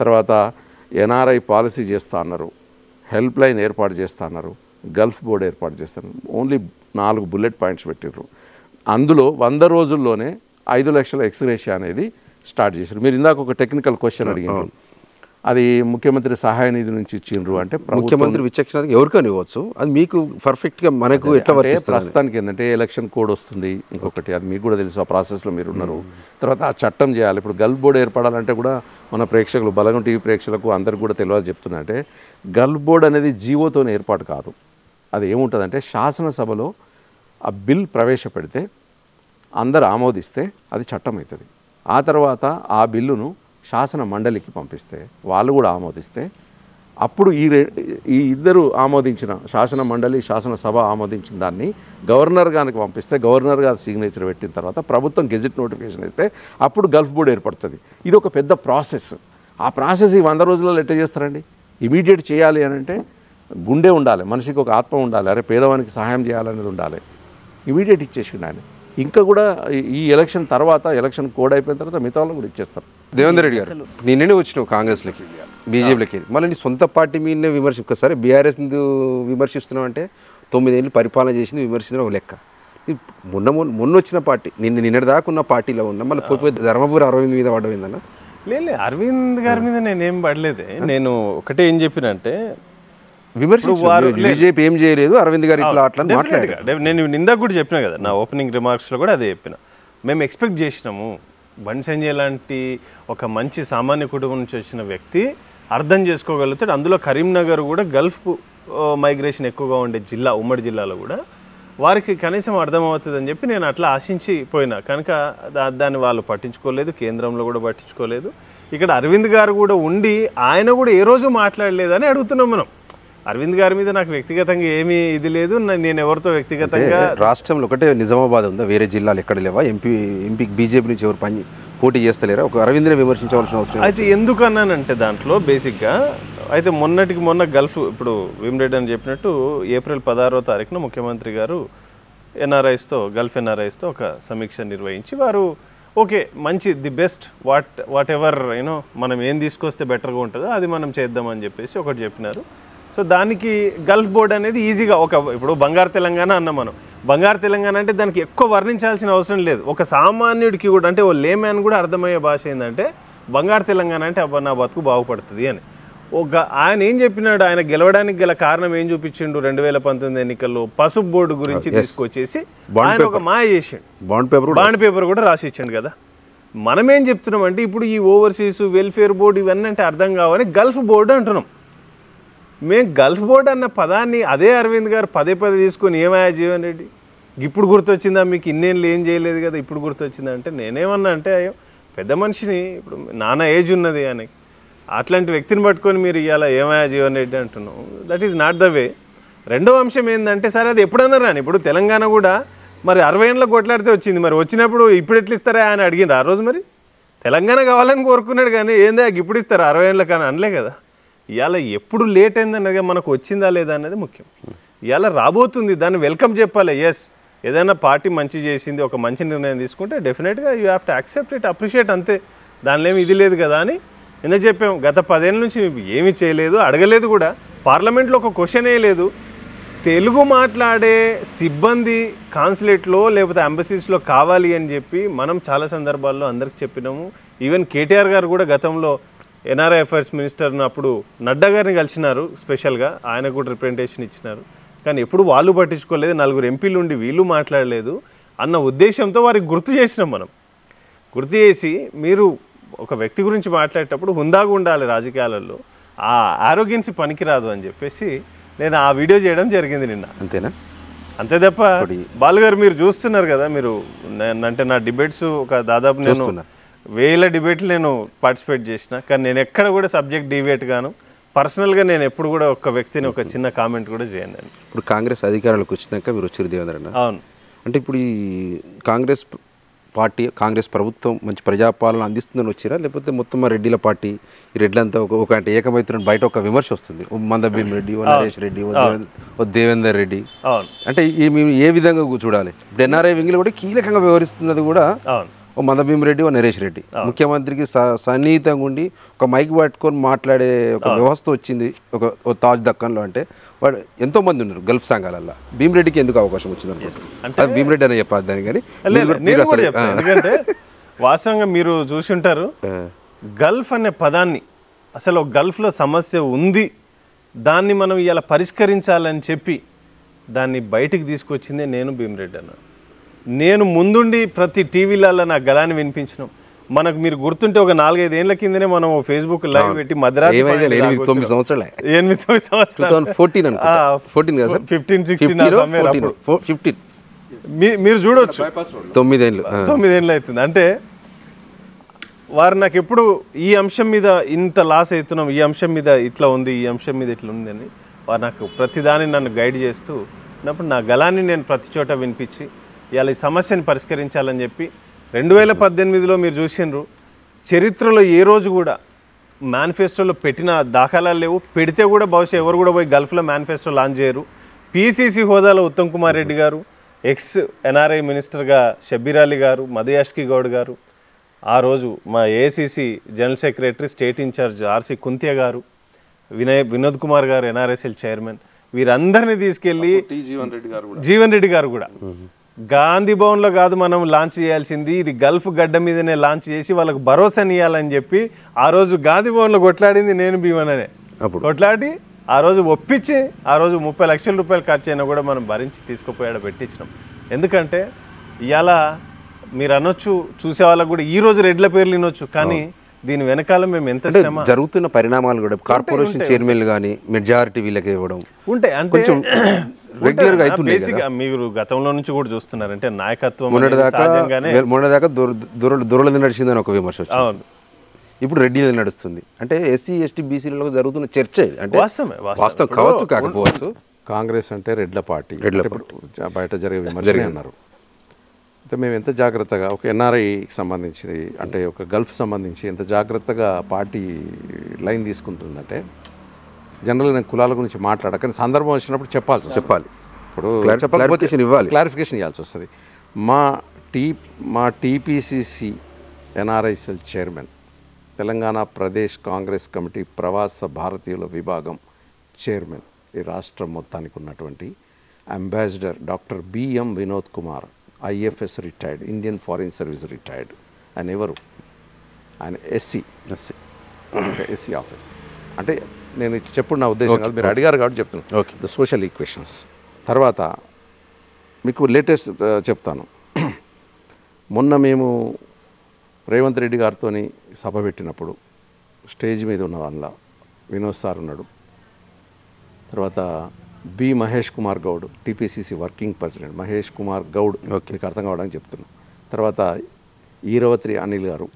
తర్వాత NRI పాలసీ చేస్తా అన్నారు, హెల్ప్ లైన్ ఏర్పాటు చేస్తా అన్నారు, గల్ఫ్ బోర్డు ఏర్పాటు చేస్తారు. ఓన్లీ 4 బుల్లెట్ పాయింట్స్ పెట్టిర్రు. అందులో 100 రోజుల్లోనే 5 లక్షల ఎక్స్గ్రేషియా అనేది స్టార్ట్ చేశారు. మీరు ఇందాక ఒక టెక్నికల్ క్వశ్చన్ అడిగారు. అది ముఖ్యమంత్రి సహాయ నిధి నుంచి ఇచ్చిండ్రు అంటే ముఖ్యమంత్రి విచక్షణ ఎవరికైనా ఇవ్వచ్చు, అది మీకు పర్ఫెక్ట్గా మనకు ఎట్లా వర్తిస్తుంది? ప్రస్తుతానికి ఏంటంటే ఎలక్షన్ కోడ్ వస్తుంది, ఇంకొకటి అది మీకు కూడా తెలుసు, ఆ ప్రాసెస్లో మీరు ఉన్నారు. తర్వాత ఆ చట్టం చేయాలి. ఇప్పుడు గల్ఫ్ బోర్డు ఏర్పడాలంటే కూడా మన ప్రేక్షకులు, బలగం టీవీ ప్రేక్షకులకు అందరికి కూడా తెలియాలి చెప్తున్నా అంటే, గల్ఫ్ బోర్డు అనేది జీవోతో ఏర్పాటు కాదు. అది ఏముంటుందంటే శాసనసభలో ఆ బిల్ ప్రవేశపెడితే అందరు ఆమోదిస్తే అది చట్టం అవుతుంది. ఆ తర్వాత ఆ బిల్లును శాసన మండలికి పంపిస్తే వాళ్ళు కూడా ఆమోదిస్తే అప్పుడు ఈ ఇద్దరు ఆమోదించిన శాసన మండలి, శాసనసభ ఆమోదించిన దాన్ని గవర్నర్ గారికి పంపిస్తే గవర్నర్ గారు సిగ్నేచర్ పెట్టిన తర్వాత ప్రభుత్వం గెజెట్ నోటిఫికేషన్ ఇస్తే అప్పుడు గల్ఫ్ బోర్డు ఏర్పడుతుంది. ఇది ఒక పెద్ద ప్రాసెస్. ఆ ప్రాసెస్ ఈ 100 రోజులలో ఎట్లా చేస్తారండి? ఇమీడియట్ చేయాలి అని అంటే గుండె ఉండాలి, మనిషికి ఒక ఆత్మ ఉండాలి, అరే పేదవానికి సహాయం చేయాలనేది ఉండాలి. ఇమీడియట్ ఇచ్చేసిండు ఆయన. ఇంకా కూడా ఈ ఎలక్షన్ తర్వాత, ఎలక్షన్ కోడ్ అయిపోయిన తర్వాత మిగతా వాళ్ళు కూడా ఇచ్చేస్తారు. దేవేందర్ రెడ్డి గారు, నిన్ననే వచ్చినావు కాంగ్రెస్లోకి, బీజేపీలోకి, మళ్ళీ నీ సొంత పార్టీ మీదనే విమర్శ. ఒక్కసారి బీఆర్ఎస్ విమర్శిస్తున్నావు అంటే 9 ఏళ్ళు పరిపాలన చేసింది విమర్శించిన ఒక లెక్క. మొన్న వచ్చిన పార్టీ, నిన్నటి దాకా ఉన్న పార్టీలో ఉన్న మళ్ళీ పోయి ధర్మపురి అరవింద్ మీద పడమైందన్న? లేదు, అరవింద్ గారి మీద నేనేం పడలేదే. నేను ఒకటే ఏం చెప్పినంటే, బీజేపీ ఏం చేయలేదు, అరవింద్ గారు ఇట్లా అట్లా మాట్లాడారు. నేను ఇందాక కూడా చెప్పిన కదా, నా ఓపెనింగ్ రిమార్క్స్లో కూడా అదే చెప్పిన. మేము ఎక్స్పెక్ట్ చేసినాము బండి సంజయ్ లాంటి ఒక మంచి సామాన్య కుటుంబం నుంచి వచ్చిన వ్యక్తి అర్థం చేసుకోగలుగుతాడు. అందులో కరీంనగర్ కూడా గల్ఫ్ మైగ్రేషన్ ఎక్కువగా ఉండే జిల్లా, ఉమ్మడి జిల్లాలో కూడా వారికి కనీసం అర్థమవుతుంది అని చెప్పి నేను అట్లా ఆశించి పోయినా. కనుక దాన్ని వాళ్ళు పట్టించుకోలేదు, కేంద్రంలో కూడా పట్టించుకోలేదు. ఇక్కడ అరవింద్ గారు కూడా ఉండి ఆయన కూడా ఏ రోజు మాట్లాడలేదని అడుగుతున్నాం మనం. అరవింద్ గారి మీద నాకు వ్యక్తిగతంగా ఏమీ ఇది లేదు, నేను ఎవరితో వ్యక్తిగతంగా. రాష్ట్రంలో ఒకటే నిజామాబాద్ ఉందా, వేరే జిల్లాలు ఎక్కడ లేవా? ఎంపీ బీజేపీ నుంచి ఎవరు పోటీ చేస్తలేరా? ఒక అరవింద్ని విమర్శించవలసిన అవసరం అయితే ఎందుకు అన్నానంటే దాంట్లో బేసిక్గా అయితే మొన్న గల్ఫ్, ఇప్పుడు వేమిరెడ్డి అని చెప్పినట్టు ఏప్రిల్ 16వ తారీఖున ముఖ్యమంత్రి గారు గల్ఫ్ ఎన్ఆర్ఐస్తో ఒక సమీక్ష నిర్వహించి వారు ఓకే మంచి the best what ever you know మనం ఏం తీసుకొస్తే బెటర్గా ఉంటుందో అది మనం చేద్దామని చెప్పేసి ఒకటి చెప్పినారు. సో దానికి గల్ఫ్ బోర్డ్ అనేది ఈజీగా ఇప్పుడు బంగారు తెలంగాణ అన్నాం మనం. బంగారు తెలంగాణ అంటే దానికి ఎక్కువ వర్ణించాల్సిన అవసరం లేదు. ఒక సామాన్యుడికి కూడా, అంటే ఓ లేమ్యాన్ కూడా అర్థమయ్యే భాష ఏంటంటే బంగారు తెలంగాణ అంటే అబ్బా నా బతుకు బాగుపడుతుంది అని. ఆయన ఏం చెప్పినాడు, ఆయన గెలవడానికి గల కారణం ఏం చూపించిండు 2019 ఎన్నికల్లో పసుపు బోర్డు గురించి తీసుకొచ్చేసి ఆయన ఒక మాయ చేసిండు. బాండ్ పేపర్ కూడా రాసి ఇచ్చిండు కదా. మనం ఏం చెప్తున్నాం అంటే ఇప్పుడు ఈ ఓవర్సీస్ వెల్ఫేర్ బోర్డు ఇవన్నీ అంటే అర్థం కావని గల్ఫ్ బోర్డు అంటున్నాం. మేము గల్ఫ్ బోర్డు అన్న పదాన్ని అదే అరవింద్ గారు పదే తీసుకొని ఏమయ్యా జీవన్ రెడ్డి ఇప్పుడు గుర్తొచ్చిందా మీకు? ఇన్నేళ్ళు ఏం చేయలేదు కదా ఇప్పుడు గుర్తొచ్చిందా అంటే నేనేమన్నా అంటే అయ్యో పెద్ద మనిషిని, ఇప్పుడు నాన్న ఏజ్ ఉన్నది ఆయనకి, అట్లాంటి వ్యక్తిని పట్టుకొని మీరు ఇవాళ ఏమయ్యా జీవన్ రెడ్డి అంటున్నాం. That is not the way. రెండవ అంశం ఏంటంటే సరే అది ఎప్పుడన్నా రాని, ఇప్పుడు తెలంగాణ కూడా మరి 60 ఏళ్ళ కొట్లాడితే వచ్చింది, మరి వచ్చినప్పుడు ఇప్పుడు ఎట్లా ఇస్తారా ఆయన అడిగిండ్రు ఆ రోజు? మరి తెలంగాణ కావాలని కోరుకున్నాడు కానీ ఏందా ఇప్పుడు ఇస్తారా 60 ఏళ్ళ కానీ అనలే కదా. ఇవాళ ఎప్పుడు లేట్ అయిందన్నది మనకు వచ్చిందా లేదా అనేది ముఖ్యం. ఇవాళ రాబోతుంది, దాన్ని వెల్కమ్ చెప్పాలి. ఎస్, ఏదైనా పార్టీ మంచి చేసింది, ఒక మంచి నిర్ణయం తీసుకుంటే డెఫినెట్గా you have to accept it, appreciate, అంతే. దానిలో ఏమి ఇది లేదు కదా అని ఎందుకు చెప్పాము. గత 10 ఏళ్ళ నుంచి ఏమీ చేయలేదు, అడగలేదు కూడా, పార్లమెంట్లో ఒక క్వశ్చనే లేదు. తెలుగు మాట్లాడే సిబ్బంది కాన్సులేట్లో లేకపోతే ఎంబసీస్లో కావాలి అని చెప్పి మనం చాలా సందర్భాల్లో అందరికి చెప్పినాము. ఈవెన్ కేటీఆర్ గారు కూడా గతంలో ఎన్ఆర్ఐ అఫైర్స్ మినిస్టర్ను అప్పుడు నడ్డా గారిని కలిసినారు, స్పెషల్గా ఆయనకు కూడా రిప్రజెంటేషన్ ఇచ్చినారు. కానీ ఎప్పుడు వాళ్ళు పట్టించుకోలేదు, 4 ఎంపీలు ఉండి వీళ్ళు మాట్లాడలేదు అన్న ఉద్దేశంతో వారికి గుర్తు చేసినాం. మనం గుర్తు చేసి మీరు ఒక వ్యక్తి గురించి మాట్లాడేటప్పుడు హుందాగా ఉండాలి, రాజకీయాలలో ఆ ఆరోగ్యన్సీ పనికిరాదు అని చెప్పేసి నేను ఆ వీడియో చేయడం జరిగింది నిన్న. అంతేనా? అంతే తప్ప బాలుగారు మీరు చూస్తున్నారు కదా, మీరు అంటే నా డిబేట్స్ ఒక దాదాపు నేను 1000 డిబేట్లు నేను పార్టిసిపేట్ చేసిన, కానీ నేను ఎక్కడ కూడా సబ్జెక్ట్ డిబేట్ గాను పర్సనల్గా నేను ఎప్పుడు కూడా ఒక వ్యక్తిని ఒక చిన్న కామెంట్ కూడా చేయను. ఇప్పుడు కాంగ్రెస్ అధికారంలోకి వచ్చినాక మీరు వచ్చారు దేవేంద్ర అన్న. అవును. అంటే ఇప్పుడు ఈ కాంగ్రెస్ పార్టీ, కాంగ్రెస్ ప్రభుత్వం మంచి ప్రజాపాలన అందిస్తుందని వచ్చారా, లేకపోతే మొత్తం మా రెడ్డిల పార్టీ, ఈ రెడ్లంతా ఒక అంటే ఏకమైతున్న బయట ఒక విమర్శ వస్తుంది, మంద భీమ్ రెడ్డి, నరేష్ రెడ్డి, దేవేందర్ రెడ్డి, అంటే మేము ఏ విధంగా చూడాలి? ఇప్పుడు ఎన్ఆర్ఐ వింగ్లు కూడా కీలకంగా వ్యవహరిస్తున్నది కూడా ఓ మంద భీమ్ రెడ్డి, ఓ నరేష్ రెడ్డి, ముఖ్యమంత్రికి సన్నిహితంగా ఉండి ఒక మైక్ పట్టుకొని మాట్లాడే ఒక వ్యవస్థ వచ్చింది ఒక తాజ్ దక్కన్లో. అంటే వాడు ఎంతో మంది ఉన్నారు గల్ఫ్ సంఘాలల్లో, భీమిరెడ్డికి ఎందుకు అవకాశం వచ్చింది అనుకుంటున్నారు? భీమిరెడ్డి అని చెప్పాలి దాని, కానీ ఎందుకంటే వాస్తవంగా మీరు చూసి ఉంటారు, గల్ఫ్ అనే పదాన్ని అసలు గల్ఫ్లో సమస్య ఉంది, దాన్ని మనం ఇలా పరిష్కరించాలని చెప్పి దాన్ని బయటికి తీసుకొచ్చిందే నేను భీమిరెడ్డి అన్న. నేను ముందుండి ప్రతి టీవీలలో నా గలాన్ని వినిపించినాం. మనకు మీరు గుర్తుంటే ఒక 4-5 ఏళ్ల కిందనే మనం ఫేస్బుక్ లైవ్ పెట్టి మధ్యరాత్రి 8-9 సంవత్సరాలు 8-9 సంవత్సరాలు 15 మీరు చూడొచ్చు 9 ఏళ్ళు 9 ఏళ్ళు అవుతుంది. అంటే వారు నాకు ఎప్పుడు ఈ అంశం మీద ఇంత లాస్ అవుతున్నాం, ఈ అంశం మీద ఇట్లా ఉంది, ఈ అంశం మీద ఇట్లా ఉంది అని వారు నాకు ప్రతిదాని నన్ను గైడ్ చేస్తూ ఉన్నప్పుడు నా గలాన్ని నేను ప్రతి చోట వినిపించి ఇవాళ ఈ సమస్యని పరిష్కరించాలని చెప్పి 2018లో మీరు చూసిండ్రు, చరిత్రలో ఏ రోజు కూడా మేనిఫెస్టోలో పెట్టిన దాఖలాలు లేవు. పెడితే కూడా బహుశా ఎవరు కూడా పోయి గల్ఫ్లో మేనిఫెస్టో లాంచ్ చేయరు. పిసిసి హోదాలో ఉత్తమ్ కుమార్ రెడ్డి గారు, ఎక్స్ ఎన్ఆర్ఐ మినిస్టర్గా షబ్బీర్ అలీ గారు, మధుయాష్కి గౌడ్ గారు, ఆ రోజు మా AICC general secretary state incharge RC Kuntia గారు, వినోద్ కుమార్ గారు ఎన్ఆర్ఎస్ఎల్ చైర్మన్, వీరందరినీ తీసుకెళ్ళి జీవన్ రెడ్డి గారు కూడా గాంధీ భవన్లో కాదు మనం లాంచ్ చేయాల్సింది, ఇది గల్ఫ్ గడ్డ మీదనే లాంచ్ చేసి వాళ్ళకు భరోసానియాలని చెప్పి ఆ రోజు గాంధీ భవన్లో కొట్లాడింది నేను భీమననే. కొట్లాడి ఆ రోజు ఒప్పించి ఆ రోజు 30 లక్షల రూపాయలు ఖర్చు అయినా కూడా మనం భరించి తీసుకుపోయాడ పెట్టించినాం. ఎందుకంటే ఇవాళ మీరు అనొచ్చు, చూసే వాళ్ళకు కూడా ఈ రోజు రెడ్ల పేర్లు వినొచ్చు, కానీ దీని వెనకాల మేము ఎంత జరుగుతున్న పరిణామాలు కూడా కార్పొరేషన్ చైర్మన్లు కానీ మెజారిటీ వీళ్ళకి ఇవ్వడం ఉంటాయి. అంటే రెగ్యులర్ గా బేసిక్ మీరు గతంలో నుంచి కూడా చూస్తున్నారు, అంటే నాయకత్వం మొన్నదాకా దొరలది నడిచిందని ఒక విమర్శ వచ్చింది. ఇప్పుడు రెడ్డి నడుస్తుంది. అంటే ఎస్సీ ఎస్టీ బీసీలలో జరుగుతున్న చర్చ అంటే వాస్తవం కావచ్చు కాకపోవచ్చు. కాంగ్రెస్ అంటే రెడ్ల పార్టీ, బయట జరిగే విమర్శ అన్నారు. అయితే మేము ఎంత జాగ్రత్తగా ఒక ఎన్ఆర్ఐకి సంబంధించి అంటే ఒక గల్ఫ్ సంబంధించి ఎంత జాగ్రత్తగా పార్టీ లైన్ తీసుకుంటుందంటే, జనరల్గా నేను కులాల గురించి మాట్లాడ, కానీ సందర్భం వచ్చినప్పుడు చెప్పాలి. ఇప్పుడు క్లారిఫికేషన్ ఇవ్వాల్సి వస్తుంది. మా TPCC NRI cell chairman, Telangana Pradesh Congress committee ప్రవాస భారతీయుల విభాగం చైర్మన్, ఈ రాష్ట్రం మొత్తానికి ఉన్నటువంటి ambassador doctor BM Vinod Kumar, IFS retired, Indian foreign service retired. ఆయన ఎవరు? ఆయన ఎస్సీ ఆఫీస్. అంటే నేను చెప్పుడు నా ఉద్దేశం కాదు, మీరు అడిగారు కాబట్టి చెప్తున్నాను. The social equations. తర్వాత మీకు లేటెస్ట్ చెప్తాను. మొన్న మేము రేవంత్ రెడ్డి గారితో సభ పెట్టినప్పుడు స్టేజ్ మీద ఉన్న వాళ్ళ వినోద్ సార్ ఉన్నాడు, తర్వాత B Mahesh Kumar Goud, TPCC working president Mahesh Kumar Goud, మీకు అర్థం కావడానికి చెప్తున్నాను. తర్వాత ఈరవత్రి అనిల్ గారు,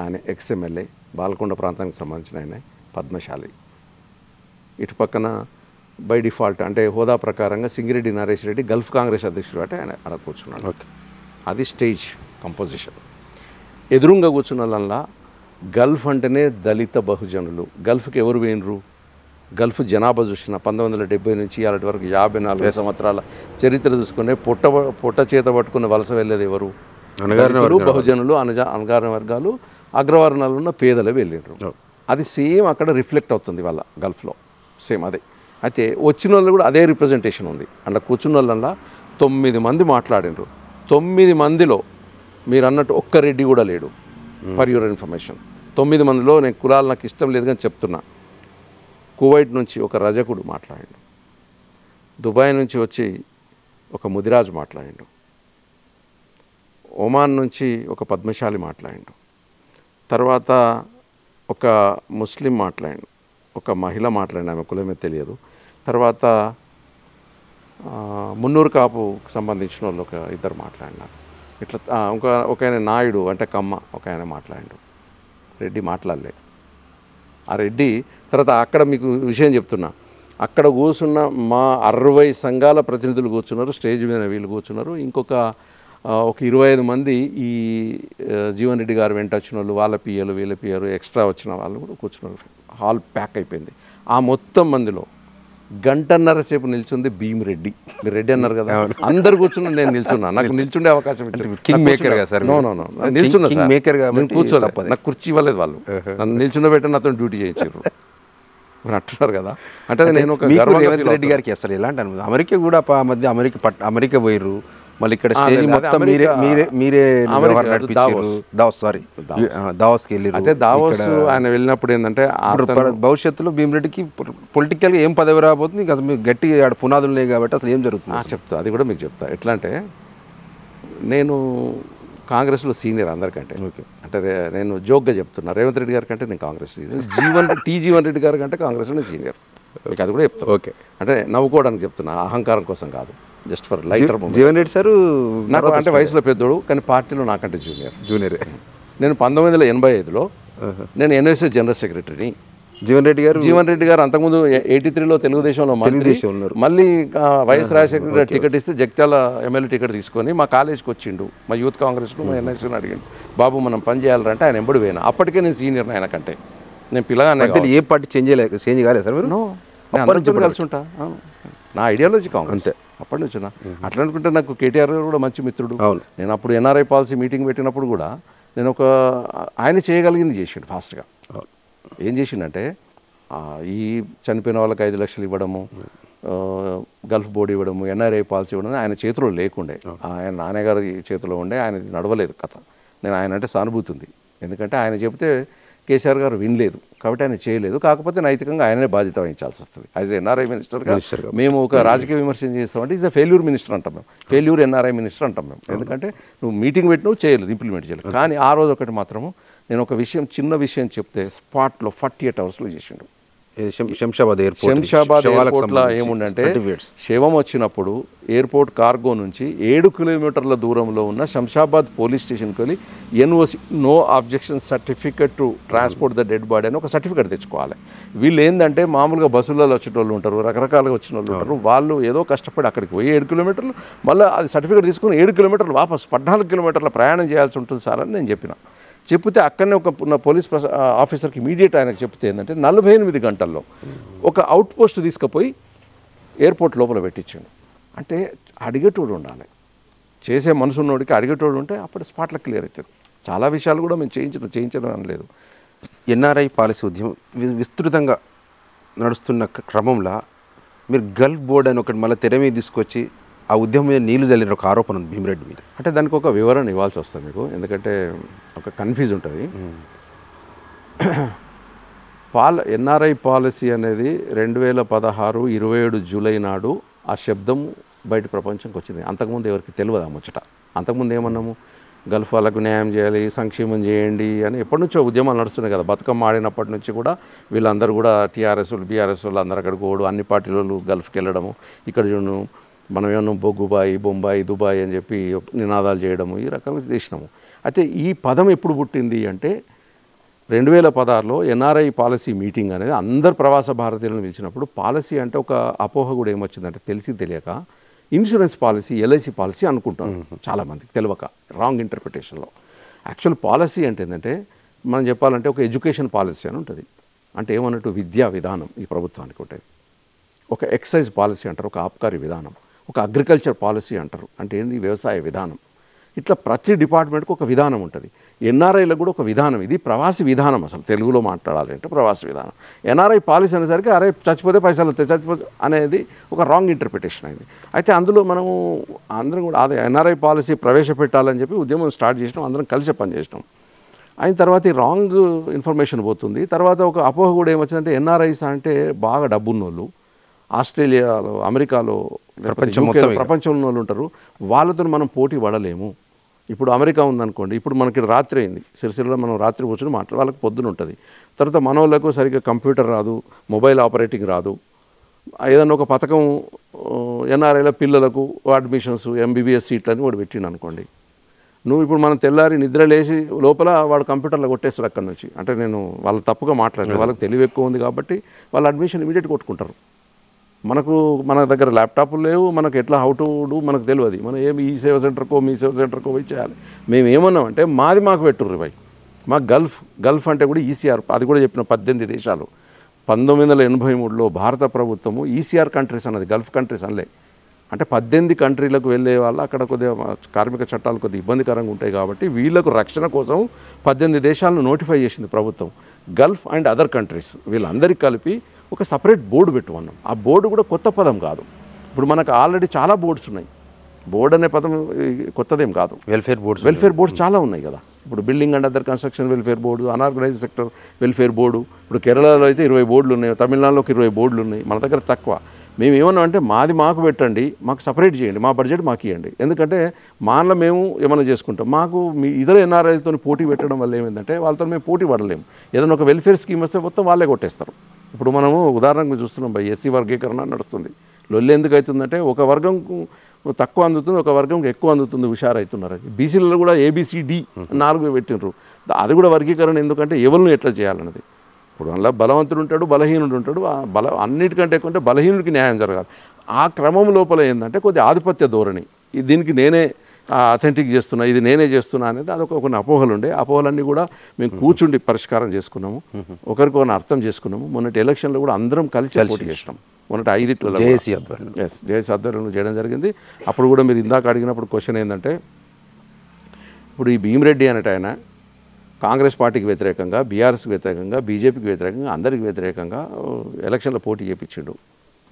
ఆయన ఎక్స్ఎమ్మెల్యే, బాల్కొండ ప్రాంతానికి సంబంధించిన ఆయన, పద్మశాలి. ఇటు పక్కన బై డిఫాల్ట్ అంటే హోదా ప్రకారంగా సింగిరెడ్డి నరేష్ రెడ్డి గల్ఫ్ కాంగ్రెస్ అధ్యక్షుడు అంటే ఆయన అక్కడ కూర్చున్నాడు. అది స్టేజ్ కంపోజిషన్. ఎదురుగా కూర్చున్న వాళ్ళ గల్ఫ్ అంటేనే దళిత బహుజనులు. గల్ఫ్కి ఎవరు పోయినరు? గల్ఫ్ జనాభా చూసిన 1970 నుంచి అలాంటి వరకు 54 సంవత్సరాల చరిత్ర చూసుకునే పొట్ట చేత పట్టుకున్న వలస వెళ్ళేది ఎవరు? బహుజనులు, అణగారిన వర్గాలు, అగ్రవర్ణాలు ఉన్న పేదలు వెళ్ళిండ్రు. అది సేమ్ అక్కడ రిఫ్లెక్ట్ అవుతుంది వాళ్ళ గల్ఫ్లో, సేమ్ అదే. అయితే వచ్చిన వాళ్ళు కూడా అదే రిప్రజెంటేషన్ ఉంది. అంటే కూర్చున్న వాళ్ళ 9 మంది మాట్లాడినరు. 9 మందిలో మీరు అన్నట్టు ఒక్క రెడ్డి కూడా లేడు. ఫర్ యువర్ ఇన్ఫర్మేషన్, 9 మందిలో నేను కులాలు నాకు ఇష్టం లేదు కానీ చెప్తున్నా, కువైట్ నుంచి ఒక రజకుడు మాట్లాడిండు, దుబాయ్ నుంచి వచ్చి ఒక ముదిరాజు మాట్లాడిండు, ఒమాన్ నుంచి ఒక పద్మశాలి మాట్లాడిండు, తర్వాత ఒక ముస్లిం మాట్లాడిండు, ఒక మహిళ మాట్లాడిండు, ఆమె కులమే తెలియదు, తర్వాత మున్నూరు కాపుకు సంబంధించిన వాళ్ళు ఒక 2 మాట్లాడినారు. ఇట్లా ఒక ఆయన నాయుడు అంటే కమ్మ ఒక ఆయన మాట్లాడిండు. రెడ్డి మాట్లాడలే. ఆ రెడ్డి తర్వాత అక్కడ మీకు విషయం చెప్తున్నా, అక్కడ కూర్చున్న మా 60 సంఘాల ప్రతినిధులు కూర్చున్నారు, స్టేజ్ మీద వీళ్ళు కూర్చున్నారు, ఇంకొక 25 మంది ఈ జీవన్ రెడ్డి గారు వెంట వచ్చిన వాళ్ళు, వాళ్ళ పిఎలు వీళ్ళ పిఎలు ఎక్స్ట్రా వచ్చిన వాళ్ళు కూడా కూర్చున్నారు. హాల్ ప్యాక్ అయిపోయింది. ఆ మొత్తం మందిలో 1.5 గంట సేపు నిల్చుంది భీమిరెడ్డి. మీరు రెడ్డి అన్నారు కదా, అందరు కూర్చున్నా, నేను నిల్చున్నా, నాకు నిల్చుండే అవకాశం ఇచ్చారు. నిల్చున్నా సార్, కూర్చోలేదు, నాకు కుర్చీ ఇవ్వలేదు వాళ్ళు, నన్ను నిల్చుండబెట్టి నాతో డ్యూటీ చేయించారు అంటున్నారు కదా. అంటే నేను ఒక రేవంత్ రెడ్డి గారికి అసలు ఎలాంటి అనుభవం? అమెరికా కూడా మధ్య అమెరికా పోయిర్రు, మళ్ళీ ఇక్కడ స్టేజ్ మొత్తం మీరే దావోస్కి వెళ్ళి అయితే దావోస్ ఆయన వెళ్ళినప్పుడు ఏంటంటే భవిష్యత్తులో భీమిరెడ్డికి పొలిటికల్గా ఏం పదవి రాబోతుంది ఇంకా మీకు గట్టి ఆడ పునాదులు లేవు కాబట్టి అసలు ఏం జరుగుతుంది చెప్తా, అది కూడా మీకు చెప్తా. ఎట్లా అంటే నేను కాంగ్రెస్లో సీనియర్ అందరికంటే. అంటే నేను జోక్గా చెప్తున్నా, రేవంత్ రెడ్డి గారి కంటే నేను కాంగ్రెస్ జీవన్ రెడ్డి గారి కంటే కాంగ్రెస్లో సీనియర్, మీకు అది కూడా చెప్తాను. ఓకే, అంటే నవ్వుకోవడానికి చెప్తున్నా, అహంకారం కోసం కాదు, just for lighter. Jeevan Reddy sir నాకు అంటే వయసులో పెద్దోడు, కానీ పార్టీలో నాకంటే జూనియరే. నేను 1985లో నేను ఎన్ఎస్ఎస్ జనరల్ సెక్రటరీని. జీవన్ రెడ్డి గారు అంతకుముందు 83లో తెలుగుదేశంలో మళ్ళీ వైఎస్ రాజశేఖర గారు టికెట్ ఇస్తే జగిత్యాల ఎమ్మెల్యే టికెట్ తీసుకొని మా కాలేజ్కి వచ్చిండు, మా యూత్ కాంగ్రెస్కు మా ఎన్ఎస్ని అడిగిండు, బాబు మనం పని చేయాలంటే ఆయన ఎంబడి పోయినా. అప్పటికే నేను సీనియర్ ఆయన కంటే, నేను పిల్లగానే. ఏ పార్టీ చేంజ్ కాలేదు సార్ మీరు? అందరితో కలిసి ఉంటా, నా ఐడియాలజీ కాంగ్రెస్ అప్పటి నుంచి. అట్లా అనుకుంటే నాకు కేటీఆర్ గారు కూడా మంచి మిత్రుడు. నేను అప్పుడు ఎన్ఆర్ఐ పాలసీ మీటింగ్ పెట్టినప్పుడు కూడా నేను ఆయన చేయగలిగింది చేసిండు ఫాస్ట్గా. ఏం చేసిండంటే ఈ చనిపోయిన వాళ్ళకి 5 లక్షలు ఇవ్వడము, గల్ఫ్ బోర్డు ఇవ్వడము, ఎన్ఆర్ఐ పాలసీ ఇవ్వడం ఆయన చేతిలో లేకుండే, ఆయన నాన్నగారి చేతిలో ఉండే. ఆయన నడవలేదు కథ. నేను ఆయన అంటే సానుభూతి ఉంది, ఎందుకంటే ఆయన చెబితే కేసీఆర్ గారు వినలేదు కాబట్టి ఆయన చేయలేదు. కాకపోతే నైతికంగా ఆయననే బాధ్యత వహించాల్సి వస్తుంది. యాజ్ ఎన్ఆర్ఐ మినిస్టర్గా మేము ఒక రాజకీయ విమర్శన చేస్తామంటే ఈజ్ అ ఫెయిల్యూర్ మినిస్టర్ అంటాం మేము, ఫెయిల్యూర్ ఎన్ఆర్ఐ మినిస్టర్ అంటాం మేము. ఎందుకంటే నువ్వు మీటింగ్ పెట్టినవు చేయలేదు, ఇంప్లిమెంట్ చేయలేదు. కానీ ఆ రోజు ఒకటి మాత్రము నేను ఒక విషయం, చిన్న విషయం చెప్తే స్పాట్లో 48 అవర్స్లో చేసిండు. శంషాబాద్ ఎయిర్పోర్ట్లో ఏముందంటే శవం వచ్చినప్పుడు ఎయిర్పోర్ట్ కార్గో నుంచి 7 కిలోమీటర్ల దూరంలో ఉన్న శంషాబాద్ పోలీస్ స్టేషన్కి వెళ్ళి NOC no objection certificate to transport the dead body అని ఒక సర్టిఫికెట్ తెచ్చుకోవాలి. వీళ్ళు ఏంటంటే మామూలుగా బస్సులలో వచ్చిన వాళ్ళు ఉంటారు, రకరకాలుగా వచ్చిన వాళ్ళు ఉంటారు. వాళ్ళు ఏదో కష్టపడి అక్కడికి పోయి 7 కిలోమీటర్లు మళ్ళీ అది సర్టిఫికెట్ తీసుకుని 7 కిలోమీటర్లు వాపస్ 14 కిలోమీటర్ల ప్రయాణం చేయాల్సి ఉంటుంది సార్ అని నేను చెప్పిన. చెప్తే అక్కడనే ఒక పోలీస్ ఆఫీసర్కి ఇమీడియట్ ఆయనకు చెప్తే ఏంటంటే 48 గంటల్లో ఒక అవుట్ పోస్ట్ తీసుకుపోయి ఎయిర్పోర్ట్ లోపల పెట్టించాడు. అంటే అడిగేటోడు ఉండాలి, చేసే మనసు ఉన్నోడికి అడిగేటోడు ఉంటే అప్పుడు స్పాట్లో క్లియర్ అవుతుంది. చాలా విషయాలు కూడా మేము చేయించడం అనలేదు. ఎన్ఆర్ఐ పాలసీ ఉద్యమం విస్తృతంగా నడుస్తున్న క్రమంలో మీరు గల్ఫ్ బోర్డు అని ఒకటి మళ్ళీ తెర మీద తీసుకొచ్చి ఆ ఉద్యమం మీద నీళ్లు చల్లిన ఒక ఆరోపణ ఉంది భీమిరెడ్డి మీద. అంటే దానికి ఒక వివరణ ఇవ్వాల్సి వస్తుంది మీకు, ఎందుకంటే ఒక కన్ఫ్యూజ్ ఉంటుంది. ఎన్ఆర్ఐ పాలసీ అనేది 2016 27 జూలై నాడు ఆ శబ్దం బయట ప్రపంచంకి వచ్చింది. అంతకుముందు ఎవరికి తెలియదు ఆ ముచ్చట. అంతకుముందు ఏమన్నాము, గల్ఫ్ వాళ్ళకు న్యాయం చేయాలి, సంక్షేమం చేయండి అని ఎప్పటి నుంచో ఉద్యమాలు నడుస్తున్నాయి కదా. బతుకమ్మ ఆడినప్పటి నుంచి కూడా వీళ్ళందరూ కూడా టీఆర్ఎస్ వాళ్ళు, బీఆర్ఎస్ వాళ్ళు అందరూ అక్కడికి పోవడం, అన్ని పార్టీలు గల్ఫ్కి వెళ్ళడము, ఇక్కడ చూడను మనం ఏమన్నా బొగ్గుబాయి, బొంబాయి, దుబాయ్ అని చెప్పి నినాదాలు చేయడము, ఈ రకంగా చేసినాము. అయితే ఈ పదం ఎప్పుడు పుట్టింది అంటే 2016లో ఎన్ఆర్ఐ పాలసీ మీటింగ్ అనేది అందరు ప్రవాస భారతీయులను పిలిచినప్పుడు పాలసీ అంటే ఒక అపోహ కూడా ఏమొచ్చిందంటే తెలిసి తెలియక ఇన్సూరెన్స్ పాలసీ, ఎల్ఐసి పాలసీ అనుకుంటాం చాలామందికి తెలియక, రాంగ్ ఇంటర్ప్రిటేషన్లో. యాక్చువల్ పాలసీ అంటే ఏంటంటే మనం చెప్పాలంటే ఒక ఎడ్యుకేషన్ పాలసీ అని ఉంటుంది. అంటే ఏమన్నట్టు విద్యా విధానం ఈ ప్రభుత్వానికి ఉంటుంది. ఒక ఎక్సైజ్ పాలసీ అంటారు, ఒక ఆబ్కారీ విధానం. ఒక అగ్రికల్చర్ పాలసీ అంటారు, అంటే ఏంది వ్యవసాయ విధానం. ఇట్లా ప్రతి డిపార్ట్మెంట్కి ఒక విధానం ఉంటుంది. ఎన్ఆర్ఐలకు కూడా ఒక విధానం, ఇది ప్రవాసి విధానం. అసలు తెలుగులో మాట్లాడాలి అంటే ప్రవాసి విధానం. ఎన్ఆర్ఐ పాలసీ అనేసరికి అరే చచ్చిపోతే పైసలు వస్తాయి, చచ్చిపోతే అనేది ఒక రాంగ్ ఇంటర్ప్రిటేషన్ అయింది. అయితే అందులో మనము అందరం కూడా అదే ఎన్ఆర్ఐ పాలసీ ప్రవేశపెట్టాలని చెప్పి ఉద్యమం స్టార్ట్ చేసినాం, అందరం కలిసి పనిచేసినాం. అయిన తర్వాత ఈ రాంగ్ ఇన్ఫర్మేషన్ పోతుంది. తర్వాత ఒక అపోహ కూడా ఏమొచ్చిందంటే ఎన్ఆర్ఐస్ అంటే బాగా డబ్బున్నోళ్ళు, ఆస్ట్రేలియాలో, అమెరికాలో, ప్రపంచంలో వాళ్ళు ఉంటారు, వాళ్ళతో మనం పోటీ పడలేము. ఇప్పుడు అమెరికా ఉందనుకోండి, ఇప్పుడు మనకి రాత్రి అయింది, సిరిసిల్లలో మనం రాత్రి కూర్చొని వాళ్ళకి పొద్దున ఉంటుంది. తర్వాత మన వాళ్ళకు సరిగ్గా కంప్యూటర్ రాదు, మొబైల్ ఆపరేటింగ్ రాదు. ఏదన్నా ఒక పథకం ఎన్ఆర్ఐల పిల్లలకు అడ్మిషన్స్, ఎంబీబీఎస్ సీట్లు అని వాడు పెట్టిండు అనుకోండి, నువ్వు ఇప్పుడు మనం తెల్లారి నిద్ర లేచి లోపల వాడు కంప్యూటర్లో కొట్టేస్తారు అక్కడి నుంచి. అంటే నేను వాళ్ళు తప్పుగా మాట్లాడలేదు, వాళ్ళకి తెలివి ఎక్కువ ఉంది కాబట్టి వాళ్ళు అడ్మిషన్ ఇమీడియట్ కొట్టుకుంటారు. మన దగ్గర ల్యాప్టాప్లు లేవు, మనకు ఎట్లా హౌ టు డూ మనకు తెలియదు. మనం ఏమి ఈ సేవ సెంటర్కో మీ సేవ సెంటర్కో పోయి చేయాలి. మేము ఏమన్నామంటే మాకు పెట్టుర్రు భయ్, మాకు గల్ఫ్ అంటే కూడా ఈసీఆర్, అది కూడా చెప్పిన 18 దేశాలు. 1983లో భారత ప్రభుత్వము ఈసీఆర్ కంట్రీస్ అన్నది, గల్ఫ్ కంట్రీస్ అనలే. అంటే 18 కంట్రీలకు వెళ్ళే వాళ్ళు అక్కడ కొద్దిగా కార్మిక చట్టాలు కొద్దిగా ఇబ్బందికరంగా ఉంటాయి కాబట్టి వీళ్ళకు రక్షణ కోసం 18 దేశాలను నోటిఫై చేసింది ప్రభుత్వం. గల్ఫ్ అండ్ అదర్ కంట్రీస్ వీళ్ళందరికీ కలిపి ఒక సపరేట్ బోర్డు పెట్టుకున్నాం. ఆ బోర్డు కూడా కొత్త పదం కాదు. ఇప్పుడు మనకు ఆల్రెడీ చాలా బోర్డ్స్ ఉన్నాయి. బోర్డు అనే పదం కొత్తదేం కాదు. వెల్ఫేర్ బోర్డ్స్ చాలా ఉన్నాయి కదా. ఇప్పుడు building and other construction welfare board, unorganised sector welfare board. ఇప్పుడు కేరళలో అయితే 20 బోర్డులు ఉన్నాయి, తమిళనాడులోకి 20 బోర్డులు ఉన్నాయి, మన దగ్గర తక్కువ. మేము ఏమన్నా అంటే మాకు పెట్టండి, మాకు సపరేట్ చేయండి, మా బడ్జెట్ మాకు ఇవ్వండి. ఎందుకంటే మాలో మేము ఏమైనా చేసుకుంటాం. మాకు మీ ఇతర ఎన్ఆర్ఐలతో పోటీ పెట్టడం వల్ల ఏమైందంటే వాళ్ళతో మేము పోటీ పడలేము. ఏదైనా ఒక వెల్ఫేర్ స్కీమ్ వస్తే మొత్తం వాళ్ళే కొట్టేస్తారు. ఇప్పుడు మనము ఉదాహరణకు చూస్తున్నాం, ఎస్సీ వర్గీకరణ నడుస్తుంది. లొల్లి ఎందుకు అవుతుందంటే ఒక వర్గం తక్కువ అందుతుంది, ఒక వర్గం ఎక్కువ అందుతుంది, హుషారవుతున్నారు. అది బీసీలలో కూడా ABCD 4 పెట్టినరు. అది కూడా వర్గీకరణ ఎందుకంటే ఎవరిని ఎట్లా చేయాలన్నది. ఇప్పుడు అలా బలవంతుడు ఉంటాడు, బలహీనుడు ఉంటాడు. అన్నిటికంటే ఎక్కువ అంటే బలహీనుడికి న్యాయం జరగాలి. ఆ క్రమం లోపల ఏంటంటే కొద్ది ఆధిపత్య ధోరణి, దీనికి నేనే అథెంటిక్ చేస్తున్నా, ఇది నేనే చేస్తున్నా అనేది అదొక కొన్ని అపోహలు ఉండే. అపోహలన్నీ కూడా మేము కూర్చుండి పరిష్కారం చేసుకున్నాము, ఒకరికొకరిని అర్థం చేసుకున్నాము. మొన్నటి ఎలక్షన్లో కూడా అందరం కలిసి పోటీ చేసినాం. మొన్నటి 5 జేఏసీ ఆధ్వర్యంలో చేయడం జరిగింది. అప్పుడు కూడా మీరు ఇందాక అడిగినప్పుడు క్వశ్చన్ ఏంటంటే, ఇప్పుడు ఈ భీమిరెడ్డి అనేట ఆయన కాంగ్రెస్ పార్టీకి వ్యతిరేకంగా, బీఆర్ఎస్కి వ్యతిరేకంగా, బీజేపీకి వ్యతిరేకంగా, అందరికి వ్యతిరేకంగా ఎలక్షన్లో పోటీ చేయించిండు,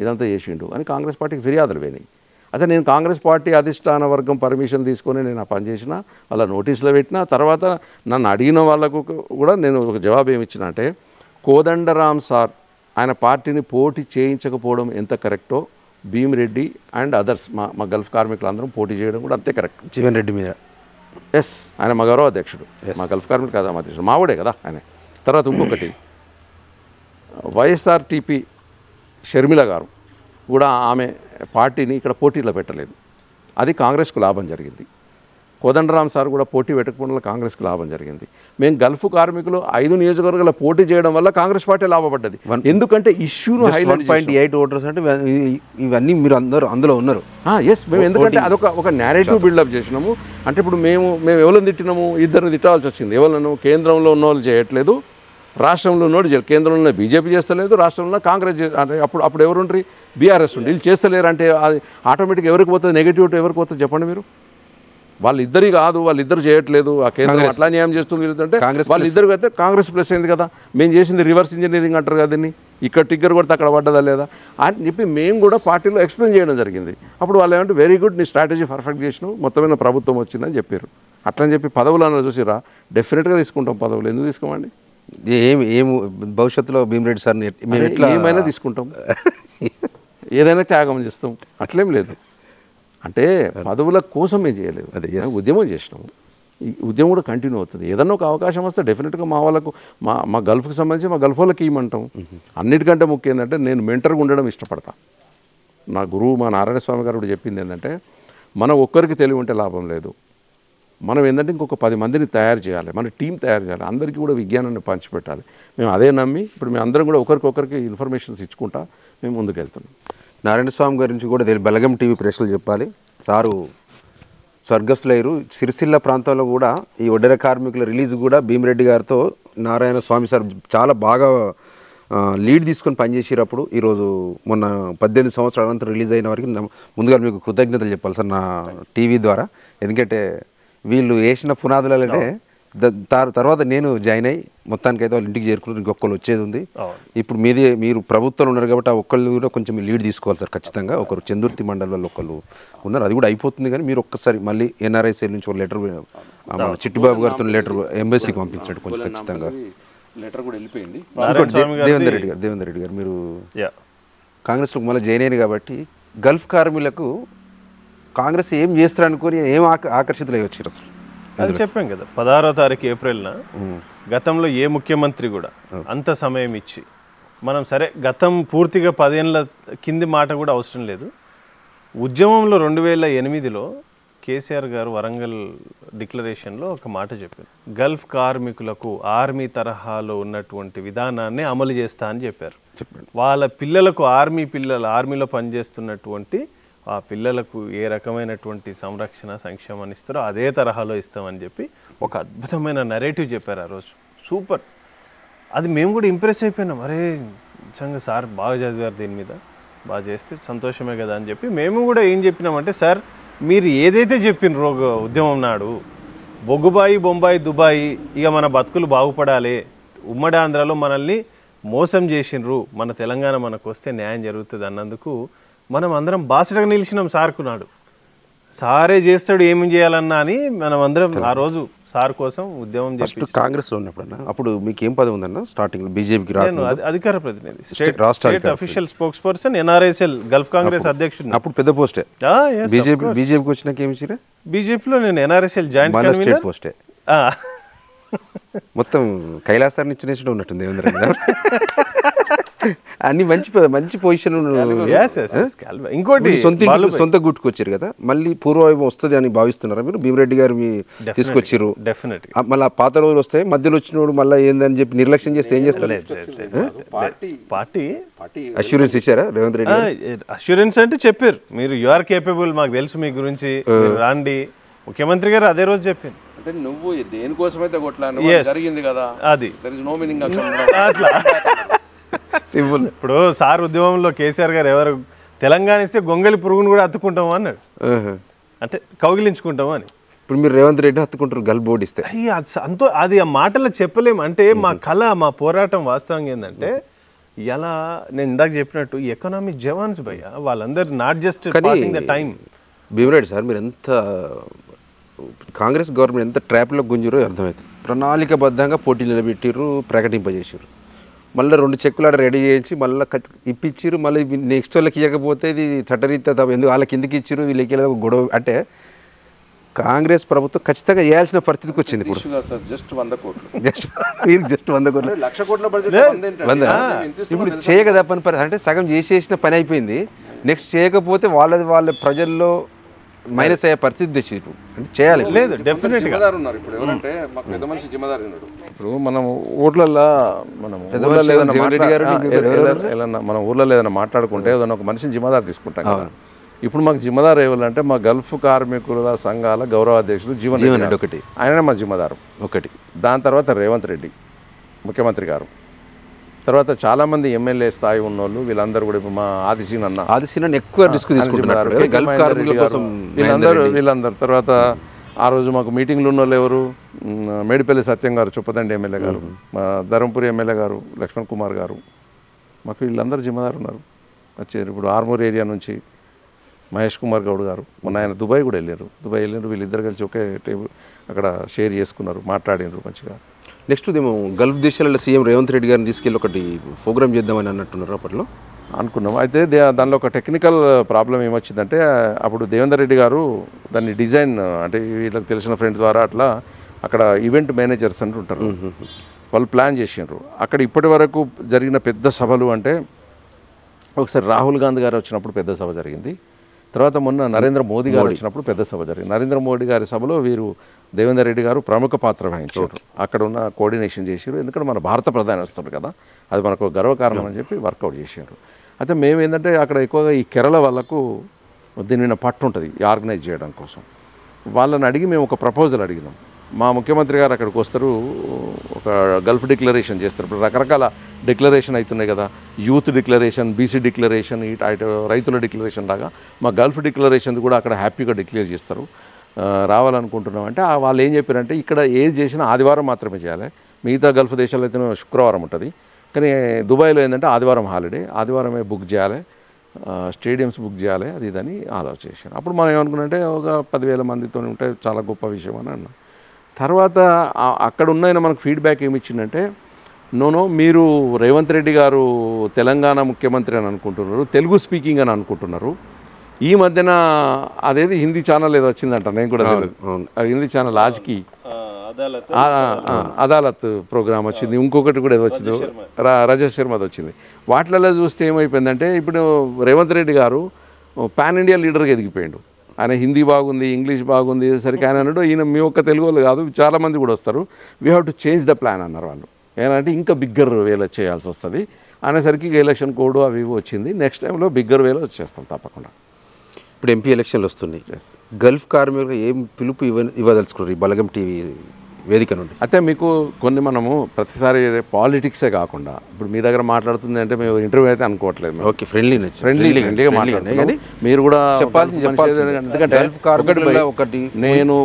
ఇదంతా చేసిండు అని కాంగ్రెస్ పార్టీకి ఫిర్యాదులు పోయినాయి. అయితే నేను కాంగ్రెస్ పార్టీ అధిష్టాన వర్గం పర్మిషన్ తీసుకొని నేను ఆ పని చేసిన, అలా నోటీసులో పెట్టిన. తర్వాత నన్ను అడిగిన వాళ్ళకు కూడా నేను ఒక జవాబు ఏమి ఇచ్చిన అంటే, కోదండరామ్ సార్ ఆయన పార్టీని పోటీ చేయించకపోవడం ఎంత కరెక్టో, భీమిరెడ్డి అండ్ అదర్స్ మా గల్ఫ్ కార్మికులు అందరం పోటీ చేయడం కూడా అంతే కరెక్ట్. జీవన్ రెడ్డి మీద ఆయన మా గౌరవ అధ్యక్షుడు, మా గల్ఫ్ కార్మికులు కదా మా అధ్యక్షుడు, మావుడే కదా ఆయన. తర్వాత ఇంకొకటి వైఎస్ఆర్టీపీ షర్మిల గారు కూడా ఆమె పార్టీని ఇక్కడ పోటీలో పెట్టలేదు, అది కాంగ్రెస్కు లాభం జరిగింది. కోదండరామ్ సార్ కూడా పోటీ పెట్టకపోవడం కాంగ్రెస్కి లాభం జరిగింది. మేము గల్ఫ్ కార్మికులు 5 నియోజకవర్గాల పోటీ చేయడం వల్ల కాంగ్రెస్ పార్టీ లాభపడ్డది. ఎందుకంటే ఇష్యూను 1.8 ఓటర్స్ అంటే ఇవన్నీ మీరు అందులో ఉన్నారు. ఎస్, మేము ఎందుకంటే అదొక నేరేటివ్ బిల్డప్ చేసినాము. అంటే ఇప్పుడు మేము ఎవరిని తిట్టినాము, ఇద్దరిని తిట్టాల్సి వచ్చింది. ఎవరిను కేంద్రంలో ఉన్న వాళ్ళు చేయట్లేదు, రాష్ట్రంలో ఉన్నోడు చేయాలి. కేంద్రంలో బీజేపీ చేస్తలేదు, రాష్ట్రంలో కాంగ్రెస్ అంటే అప్పుడు ఎవరు ఉంటారు, బీఆర్ఎస్ ఉండి వీళ్ళు చేస్తలేరు అంటే అది ఆటోమేటిక్గా ఎవరికి పోతుంది, నెగిటివిటీ ఎవరికి పోతుంది చెప్పండి మీరు. వాళ్ళిద్దరి కాదు, వాళ్ళిద్దరు చేయట్లేదు, ఆ కేంద్రం అట్లా న్యాయం చేస్తుంది అంటే వాళ్ళిద్దరికి అయితే కాంగ్రెస్ ప్లస్ అయింది కదా. మేము చేసింది రివర్స్ ఇంజనీరింగ్ అంటారు కదా దీన్ని, ఇక్కడ టిగ్గర్ కొడితే అక్కడ పడ్డదా లేదా అని చెప్పి మేము కూడా పార్టీలో ఎక్స్ప్లెయిన్ చేయడం జరిగింది. అప్పుడు వాళ్ళు ఏమంటే వెరీ గుడ్, నీ స్ట్రాటజీ పర్ఫెక్ట్ చేసినావు, మొత్తమైన ప్రభుత్వం వచ్చిందని చెప్పారు. అట్లని చెప్పి పదవులు అన్న చూసిరా, డెఫినెట్గా తీసుకుంటాం పదవులు, ఎందుకు తీసుకోమండి. ఏం భవిష్యత్తులో భీమిరెడ్డి సార్ని ఏమైనా తీసుకుంటాం, ఏదైనా త్యాగం చేస్తాం, అట్లేం లేదు. అంటే పదవుల కోసం మేము చేయలేదు, అదే ఉద్యమం చేసినాము. ఈ ఉద్యమం కూడా కంటిన్యూ అవుతుంది. ఏదన్నా ఒక అవకాశం వస్తే డెఫినెట్గా మా వాళ్ళకు మా గల్ఫ్కి సంబంధించి మా గల్ఫ్ వాళ్ళకి ఇవ్వమంటాం. అన్నిటికంటే ముఖ్యం ఏంటంటే నేను మెంటర్గా ఉండడం ఇష్టపడతా. నా గురువు మా నారాయణ స్వామి గారు కూడా చెప్పింది ఏంటంటే, మనం ఒక్కరికి తెలివి ఉంటే లాభం లేదు, మనం ఏంటంటే ఇంకొక 10 మందిని తయారు చేయాలి, మన టీం తయారు చేయాలి, అందరికీ కూడా విజ్ఞానాన్ని పంచిపెట్టాలి. మేము అదే నమ్మి ఇప్పుడు మేము అందరం కూడా ఒకరికొకరికి ఇన్ఫర్మేషన్స్ ఇచ్చుకుంటా మేము ముందుకు వెళ్తున్నాం. నారాయణ స్వామి గురించి కూడా బలగం టీవీ ప్రేక్షకులు చెప్పాలి. సారు స్వర్గస్థులయ్యారు. సిరిసిల్ల ప్రాంతంలో కూడా ఈ ఒడ్డెర కార్మికుల రిలీజ్ కూడా భీమిరెడ్డి గారితో నారాయణ స్వామి సార్ చాలా బాగా లీడ్ తీసుకొని పనిచేసేటప్పుడు ఈరోజు మొన్న 18 సంవత్సరాల అనంతరం రిలీజ్ అయిన వారికి ముందుగా మీకు కృతజ్ఞతలు చెప్పాలి సార్ నా టీవీ ద్వారా. ఎందుకంటే వీళ్ళు వేసిన పునాదులంటే తర్వాత నేను జాయిన్ అయ్యి మొత్తానికైతే వాళ్ళు ఇంటికి చేరుకున్నారు. ఇంకొకళ్ళు వచ్చేది ఉంది. ఇప్పుడు మీరు ప్రభుత్వంలో ఉన్నారు కాబట్టి ఆ ఒక్కళ్ళు కూడా కొంచెం లీడ్ తీసుకోవాలి సార్ ఖచ్చితంగా. ఒకరు చందుర్తి మండలంలో ఒకళ్ళు ఉన్నారు, అది కూడా అయిపోతుంది. కానీ మీరు ఒక్కసారి మళ్ళీ ఎన్ఆర్ఐసీ నుంచి ఒక లెటర్ చిట్టిబాబు గారితో లెటర్ ఎంబసీకి పంపించండి కొంచెం ఖచ్చితంగా. లెటర్ కూడా వెళ్ళిపోయింది. దేవేందర్ రెడ్డి గారు మీరు కాంగ్రెస్లో మళ్ళీ జాయిన్ అయ్యారు కాబట్టి గల్ఫ్ కార్మికులకు కాంగ్రెస్ ఏం చేస్తారు అనుకుని ఏం ఆకర్షితులై వచ్చారు అసలు? అది చెప్పాం కదా, 16వ తారీఖు ఏప్రిల్న గతంలో ఏ ముఖ్యమంత్రి కూడా అంత సమయం ఇచ్చి మనం సరే గతం పూర్తిగా 10 ఏళ్ళ కింది మాట కూడా అవసరం లేదు. ఉద్యమంలో 2008లో కేసీఆర్ గారు వరంగల్ డిక్లరేషన్లో ఒక మాట చెప్పారు, గల్ఫ్ కార్మికులకు ఆర్మీ తరహాలో ఉన్నటువంటి విధానాన్ని అమలు చేస్తా అని చెప్పారు. వాళ్ళ పిల్లలకు ఆర్మీలో పనిచేస్తున్నటువంటి ఆ పిల్లలకు ఏ రకమైనటువంటి సంరక్షణ సంక్షేమాన్ని ఇస్తారో అదే తరహాలో ఇస్తామని చెప్పి ఒక అద్భుతమైన నరేటివ్ చెప్పారు ఆ రోజు. సూపర్, అది మేము కూడా ఇంప్రెస్ అయిపోయినాం. అరే నిజంగా సార్ బాగా చదివారు, దీని మీద బాగా చేస్తే సంతోషమే కదా అని చెప్పి మేము కూడా ఏం చెప్పినామంటే, సార్ మీరు ఏదైతే చెప్పినరో ఉద్యమం నాడు బొగ్గుబాయి బొంబాయి దుబాయి ఇక మన బతుకులు బాగుపడాలి, ఉమ్మడి ఆంధ్రాలో మనల్ని మోసం చేసినరు, మన తెలంగాణ మనకు వస్తే న్యాయం జరుగుతుంది అన్నందుకు మనం అందరం బాసటగా నిలిచినాం సార్కు నాడు. సారే చేస్తాడు ఏమి చేయాలన్నా అని మనం అందరం ఆ రోజు సార్ కోసం ఉద్యమం చేసి కాంగ్రెస్లో ఉన్నప్పుడన్నా అప్పుడు మీకు ఏం పదవి ఉందన్న స్టార్టింగ్ బీజేపీకి నేను అధికార ప్రతినిధి రాష్ట్ర state official spokesperson NRI cell Gulf Congress అధ్యక్షుడు. అప్పుడు పెద్ద పోస్టే. బీజేపీకి వచ్చినాక ఏమి ఇచ్చిరా? బీజేపీలో నేను ఎన్ఆర్ఐఎస్ఎల్ జాయింట్ స్టేట్ పోస్టే. మొత్తం కైలాసాన్ని ఇచ్చిన ఉన్నట్టుంది దేవేంద్ర రెడ్డి గారు. అన్ని మంచి పొజిషన్. ఇంకోటి సొంత గుట్టుకు వచ్చారు కదా, మళ్ళీ పూర్వవైభవం వస్తుంది అని భావిస్తున్నారా మీరు? భీమరెడ్డి గారు మీ తీసుకొచ్చారు, మళ్ళీ పాత రోజులు వస్తాయి, మధ్యలో వచ్చినోడు మళ్ళీ ఏందని చెప్పి నిర్లక్ష్యం చేస్తే ఏం చేస్తారు? పార్టీ అష్యూరెన్స్ ఇచ్చారా రేవంత్ రెడ్డి? అష్యూరెన్స్ అంటే చెప్పారు, మీరు యు ఆర్ కేపబుల్, మాకు తెలుసు మీ గురించి, రాండి. ముఖ్యమంత్రి గారు అదే రోజు చెప్పారు. అంటే నువ్వు దేనికోసమైతే కొట్లాను జరిగింది కదా, అది నో మీనింగ్ అట్లా సింపుల్. ఇప్పుడు సార్ ఉద్యమంలో కేసీఆర్ గారు ఎవరు తెలంగాణ ఇస్తే గొంగలి పురుగును కూడా అత్తుకుంటాము అన్నాడు, అంటే కౌగిలించుకుంటాము అని. ఇప్పుడు మీరు రేవంత్ రెడ్డి హత్తుకుంటారు గల్ బోర్డు ఇస్తే. అంతో అది ఆ మాటల్లో చెప్పలేము. అంటే మా కళ, మా పోరాటం వాస్తవంగా ఏంటంటే ఎలా నేను ఇందాక చెప్పినట్టు ఎకనామిక్ జవాన్స్ భయ్య, వాళ్ళందరూ not just passing the time. Bheema Reddy sir, మీరు ఎంత కాంగ్రెస్ గవర్నమెంట్ ఎంత ట్రాప్లో గుంజురో అర్థమవుతుంది. ప్రణాళికబద్ధంగా పోటీలు నిలబెట్టిర్రు, ప్రకటింపజేసారు, మళ్ళీ 2 చెక్కులు ఆడ రెడీ చేయించి మళ్ళీ ఇప్పించారు. మళ్ళీ నెక్స్ట్ వాళ్ళకి ఇవ్వకపోతే ఇది చట్టరీత్యా ఎందుకు వాళ్ళకి ఎందుకు ఇచ్చారు, వీళ్ళకి గొడవ. అంటే కాంగ్రెస్ ప్రభుత్వం ఖచ్చితంగా చేయాల్సిన పరిస్థితికి వచ్చింది. ఇప్పుడు జస్ట్ 100 కోట్లు, జస్ట్ 100 కోట్లు, 1,00,000 కోట్ల బడ్జెట్ ఇప్పుడు చేయక తప్పని పరిస్థితి. అంటే సగం చేసేసిన పని అయిపోయింది, నెక్స్ట్ చేయకపోతే వాళ్ళ ప్రజల్లో మైనస్ అయ్యే పరిస్థితి తెచ్చారు. అంటే చేయాలి. లేదు డెఫినెట్గా ఉన్నారు. ఇప్పుడు ఎవరంటే మాకు పెద్ద మనిషి జిమ్మదారు ఉన్నాడు. ఇప్పుడు మనం ఊర్లలో మనం ఊర్లలో ఏదైనా మాట్లాడుకుంటే ఏదైనా ఒక మనిషిని జిమ్మదారు తీసుకుంటాం కదా. ఇప్పుడు మాకు జిమ్మదారు ఏవాలంటే మా గల్ఫ్ కార్మికుల సంఘాల గౌరవ అధ్యక్షుడు జీవన్ రెడ్డి ఒకటి, ఆయననే మా జిమ్మదారు ఒకటి. దాని తర్వాత రేవంత్ రెడ్డి ముఖ్యమంత్రి గారు, తర్వాత చాలామంది ఎమ్మెల్యే స్థాయి ఉన్నోళ్ళు వీళ్ళందరూ కూడా. ఇప్పుడు మా ఆదిశీన ఎక్కువ రిస్క్ తీసుకుంటున్నారు వీళ్ళందరూ. తర్వాత ఆ రోజు మాకు మీటింగ్లు ఉన్న వాళ్ళు ఎవరు, మేడిపల్లి సత్యం గారు, చొప్పదండి ఎమ్మెల్యే గారు, మా ధర్మపురి ఎమ్మెల్యే గారు, లక్ష్మణ్ కుమార్ గారు, మాకు వీళ్ళందరూ జిమ్మదారు ఉన్నారు వచ్చారు. ఇప్పుడు ఆర్మూర్ ఏరియా నుంచి మహేష్ కుమార్ గౌడ్ గారు, మొన్న ఆయన దుబాయ్ కూడా వెళ్ళారు. వీళ్ళిద్దరు కలిసి ఒకే టేబుల్ అక్కడ షేర్ చేసుకున్నారు, మాట్లాడినారు మంచిగా. నెక్స్ట్ ఏమో గల్ఫ్ దేశాలలో సీఎం రేవంత్ రెడ్డి గారిని తీసుకెళ్ళి ఒకటి ప్రోగ్రామ్ చేద్దామని అన్నట్టున్నారు అప్పట్లో అనుకున్నాం. అయితే దానిలో ఒక టెక్నికల్ ప్రాబ్లం ఏమొచ్చిందంటే, అప్పుడు దేవేందర్ రెడ్డి గారు దాన్ని డిజైన్, అంటే వీళ్ళకి తెలిసిన ఫ్రెండ్ ద్వారా అట్లా అక్కడ ఈవెంట్ మేనేజర్స్ అంటూ ఉంటారు, వాళ్ళు ప్లాన్ చేసినారు. అక్కడ ఇప్పటి వరకు జరిగిన పెద్ద సభలు అంటే ఒకసారి రాహుల్ గాంధీ గారు వచ్చినప్పుడు పెద్ద సభ జరిగింది, తర్వాత మొన్న నరేంద్ర మోదీ గారు వచ్చినప్పుడు పెద్ద సభ జరిగింది. నరేంద్ర మోడీ గారి సభలో వీరు దేవేందర్ రెడ్డి గారు ప్రముఖ పాత్ర వహించారు, అక్కడ ఉన్న కోఆర్డినేషన్ చేశారు. ఎందుకంటే మన భారత ప్రధాని వస్తారు కదా, అది మనకు గర్వకారణం అని చెప్పి వర్కౌట్ చేశారు. అయితే మేము ఏంటంటే అక్కడ ఎక్కువగా ఈ కేరళ వాళ్ళకు దీని మీద పట్టు ఉంటుంది ఆర్గనైజ్ చేయడం కోసం. వాళ్ళని అడిగి మేము ఒక ప్రపోజల్ అడిగినాం. మా ముఖ్యమంత్రి గారు అక్కడికి వస్తారు, ఒక గల్ఫ్ డిక్లరేషన్ చేస్తారు. ఇప్పుడు రకరకాల డిక్లరేషన్ అవుతున్నాయి కదా, యూత్ డిక్లరేషన్, బీసీ డిక్లరేషన్, ఇటు రైతుల డిక్లరేషన్ లాగా మా గల్ఫ్ డిక్లరేషన్ కూడా అక్కడ హ్యాపీగా డిక్లేర్ చేస్తారు. రావాలనుకుంటున్నాం అంటే వాళ్ళు ఏం చెప్పారంటే, ఇక్కడ ఏది చేసినా ఆదివారం మాత్రమే చేయాలి, మిగతా గల్ఫ్ దేశాల్లో అయితే శుక్రవారం ఉంటుంది, కానీ దుబాయ్లో ఏంటంటే ఆదివారం హాలిడే, ఆదివారమే బుక్ చేయాలి, స్టేడియంస్ బుక్ చేయాలి, అది ఇదని ఆలోచించాను. అప్పుడు మనం ఏమనుకున్నంటే ఒక 10,000 మందితో ఉంటే చాలా గొప్ప విషయం అని అన్నా. తర్వాత అక్కడ ఉన్న మనకు ఫీడ్బ్యాక్ ఏమి ఇచ్చిందంటే, నోనో మీరు రేవంత్ రెడ్డి గారు తెలంగాణ ముఖ్యమంత్రి అని అనుకుంటున్నారు, తెలుగు స్పీకింగ్ అని అనుకుంటున్నారు. ఈ మధ్యన అదేది హిందీ ఛానల్ ఏదో వచ్చిందంట, నేను కూడా హిందీ ఛానల్ ఆజ్కి అదాలత్ ప్రోగ్రామ్ వచ్చింది, ఇంకొకటి కూడా ఏదో వచ్చింది, రజత్ శర్మది వచ్చింది. వాటిలలో చూస్తే ఏమైపోయిందంటే, ఇప్పుడు రేవంత్ రెడ్డి గారు పాన్ ఇండియా లీడర్గా ఎదిగిపోయాడు. ఆయన హిందీ బాగుంది, ఇంగ్లీష్ బాగుంది, సరికి ఆయన అన్నాడు, ఈయన మీ ఒక్క తెలుగు వాళ్ళు కాదు, చాలామంది కూడా వస్తారు, we have to change the plan అన్నారు వాళ్ళు. ఏంటంటే ఇంకా బిగ్గర్ వేలో చేయాల్సి వస్తుంది అనేసరికి ఎలక్షన్ కోడ్ అవి వచ్చింది. నెక్స్ట్ టైంలో బిగ్గర్ వేలో వచ్చేస్తాం తప్పకుండా. ఇప్పుడు ఎంపీ ఎలక్షన్లు వస్తున్నాయి, గల్ఫ్ కార్మికులకు ఏం పిలుపు ఇవ్వదలుచుకున్నారు ఈ బలగం టీవీ వేదిక నుండి? అయితే మీకు కొన్ని మనము ప్రతిసారి పాలిటిక్సే కాకుండా, ఇప్పుడు మీ దగ్గర మాట్లాడుతుంది అంటే మేము ఇంటర్వ్యూ అయితే అనుకోవట్లేదు, ఓకే ఫ్రెండ్లీగా మాట్లాడుతున్నాం, కానీ మీరు కూడా చెప్పాలి. ఒకటి నేను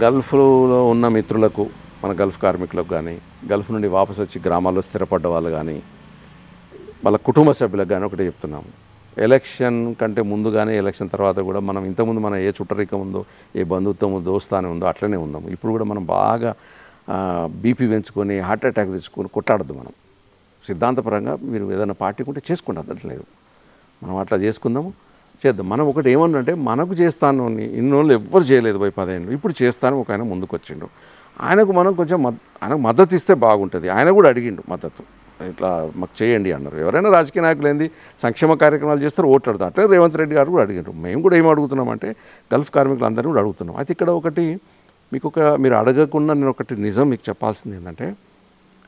గల్ఫ్లో ఉన్న మిత్రులకు, మన గల్ఫ్ కార్మికులకు కానీ, గల్ఫ్ నుండి వాపసు వచ్చి గ్రామాల్లో స్థిరపడ్డ వాళ్ళు కానీ, వాళ్ళ కుటుంబ సభ్యులకు కానీ ఒకటే చెప్తున్నాము, ఎలక్షన్ కంటే ముందుగానే ఎలక్షన్ తర్వాత కూడా మనం ఇంతకుముందు మన ఏ చుట్టరికం ఉందో ఏ బంధుత్వం దోస్తానే ఉందో అట్లనే ఉందాము. ఇప్పుడు కూడా మనం బాగా బీపీ పెంచుకొని హార్ట్ అటాక్ తెచ్చుకొని కొట్టాడద్దు. మనం సిద్ధాంతపరంగా మీరు ఏదైనా పార్టీ ఉంటే చేసుకుంటే అదట్లేదు, మనం అట్లా చేసుకుందాము, చేద్దాం. మనం ఒకటి ఏమన్నంటే మనకు చేస్తాను అని ఇన్ని రోజులు ఎవ్వరు చేయలేదు 10 ఏళ్ళు, ఇప్పుడు చేస్తాను ఒక ఆయన ముందుకు వచ్చిండు. ఆయనకు మనం కొంచెం ఆయనకు మద్దతు ఇస్తే బాగుంటుంది. ఆయన కూడా అడిగిండు మద్దతు, ఇట్లా మాకు చేయండి అన్నారు. ఎవరైనా రాజకీయ నాయకులు ఏంది సంక్షేమ కార్యక్రమాలు చేస్తారు, ఓట్లు అడుగుతారు. అట్లే రేవంత్ రెడ్డి గారు కూడా అడిగారు. మేము కూడా ఏం అడుగుతున్నామంటే గల్ఫ్ కార్మికులు అందరూ కూడా అడుగుతున్నాం. అయితే ఇక్కడ ఒకటి మీకు మీరు అడగకుండా నేను ఒకటి నిజం మీకు చెప్పాల్సింది ఏంటంటే,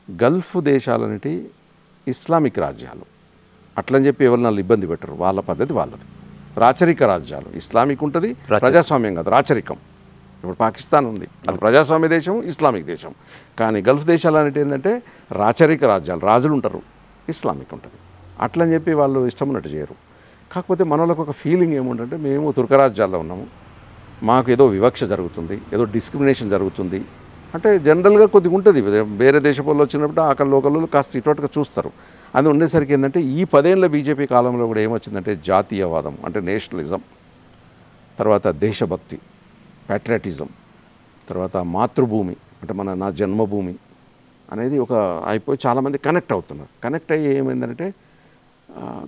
గల్ఫ్ దేశాలన్నిటి ఇస్లామిక్ రాజ్యాలు. అట్లని చెప్పి ఎవరు నన్ను ఇబ్బంది పెట్టరు, వాళ్ళ పద్ధతి వాళ్ళది. రాచరిక రాజ్యాలు, ఇస్లామిక్ ఉంటుంది, ప్రజాస్వామ్యం కాదు, రాచరికం. ఇప్పుడు పాకిస్తాన్ ఉంది, అది ప్రజాస్వామ్య దేశం, ఇస్లామిక్ దేశం. కానీ గల్ఫ్ దేశాలు అనేవి ఏంటంటే రాచరిక రాజ్యాలు, రాజులు ఉంటారు, ఇస్లామిక్ ఉంటుంది. అట్లని చెప్పి వాళ్ళు ఇష్టం ఉన్నట్టు చేయరు. కాకపోతే మనలోకి ఒక ఫీలింగ్ ఏముందంటే, మేము తుర్కరాజ్యాల్లో ఉన్నాము, మాకు ఏదో వివక్ష జరుగుతుంది, ఏదో డిస్క్రిమినేషన్ జరుగుతుంది అంటే జనరల్గా కొద్దిగా ఉంటుంది. వేరే దేశపు వాళ్ళు వచ్చినప్పుడు అక్కడ లోకల్లో కాస్త ఇటువటుగా చూస్తారు. అది ఉండేసరికి ఏంటంటే ఈ 10 ఏళ్ళ బీజేపీ కాలంలో కూడా ఏమొచ్చిందంటే జాతీయవాదం అంటే నేషనలిజం, తర్వాత దేశభక్తి ప్యాట్రియాటిజం, తర్వాత మాతృభూమి అంటే నా జన్మభూమి అనేది ఒక అయిపోయి చాలామంది కనెక్ట్ అవుతున్నారు. కనెక్ట్ అయ్యి ఏమైందంటే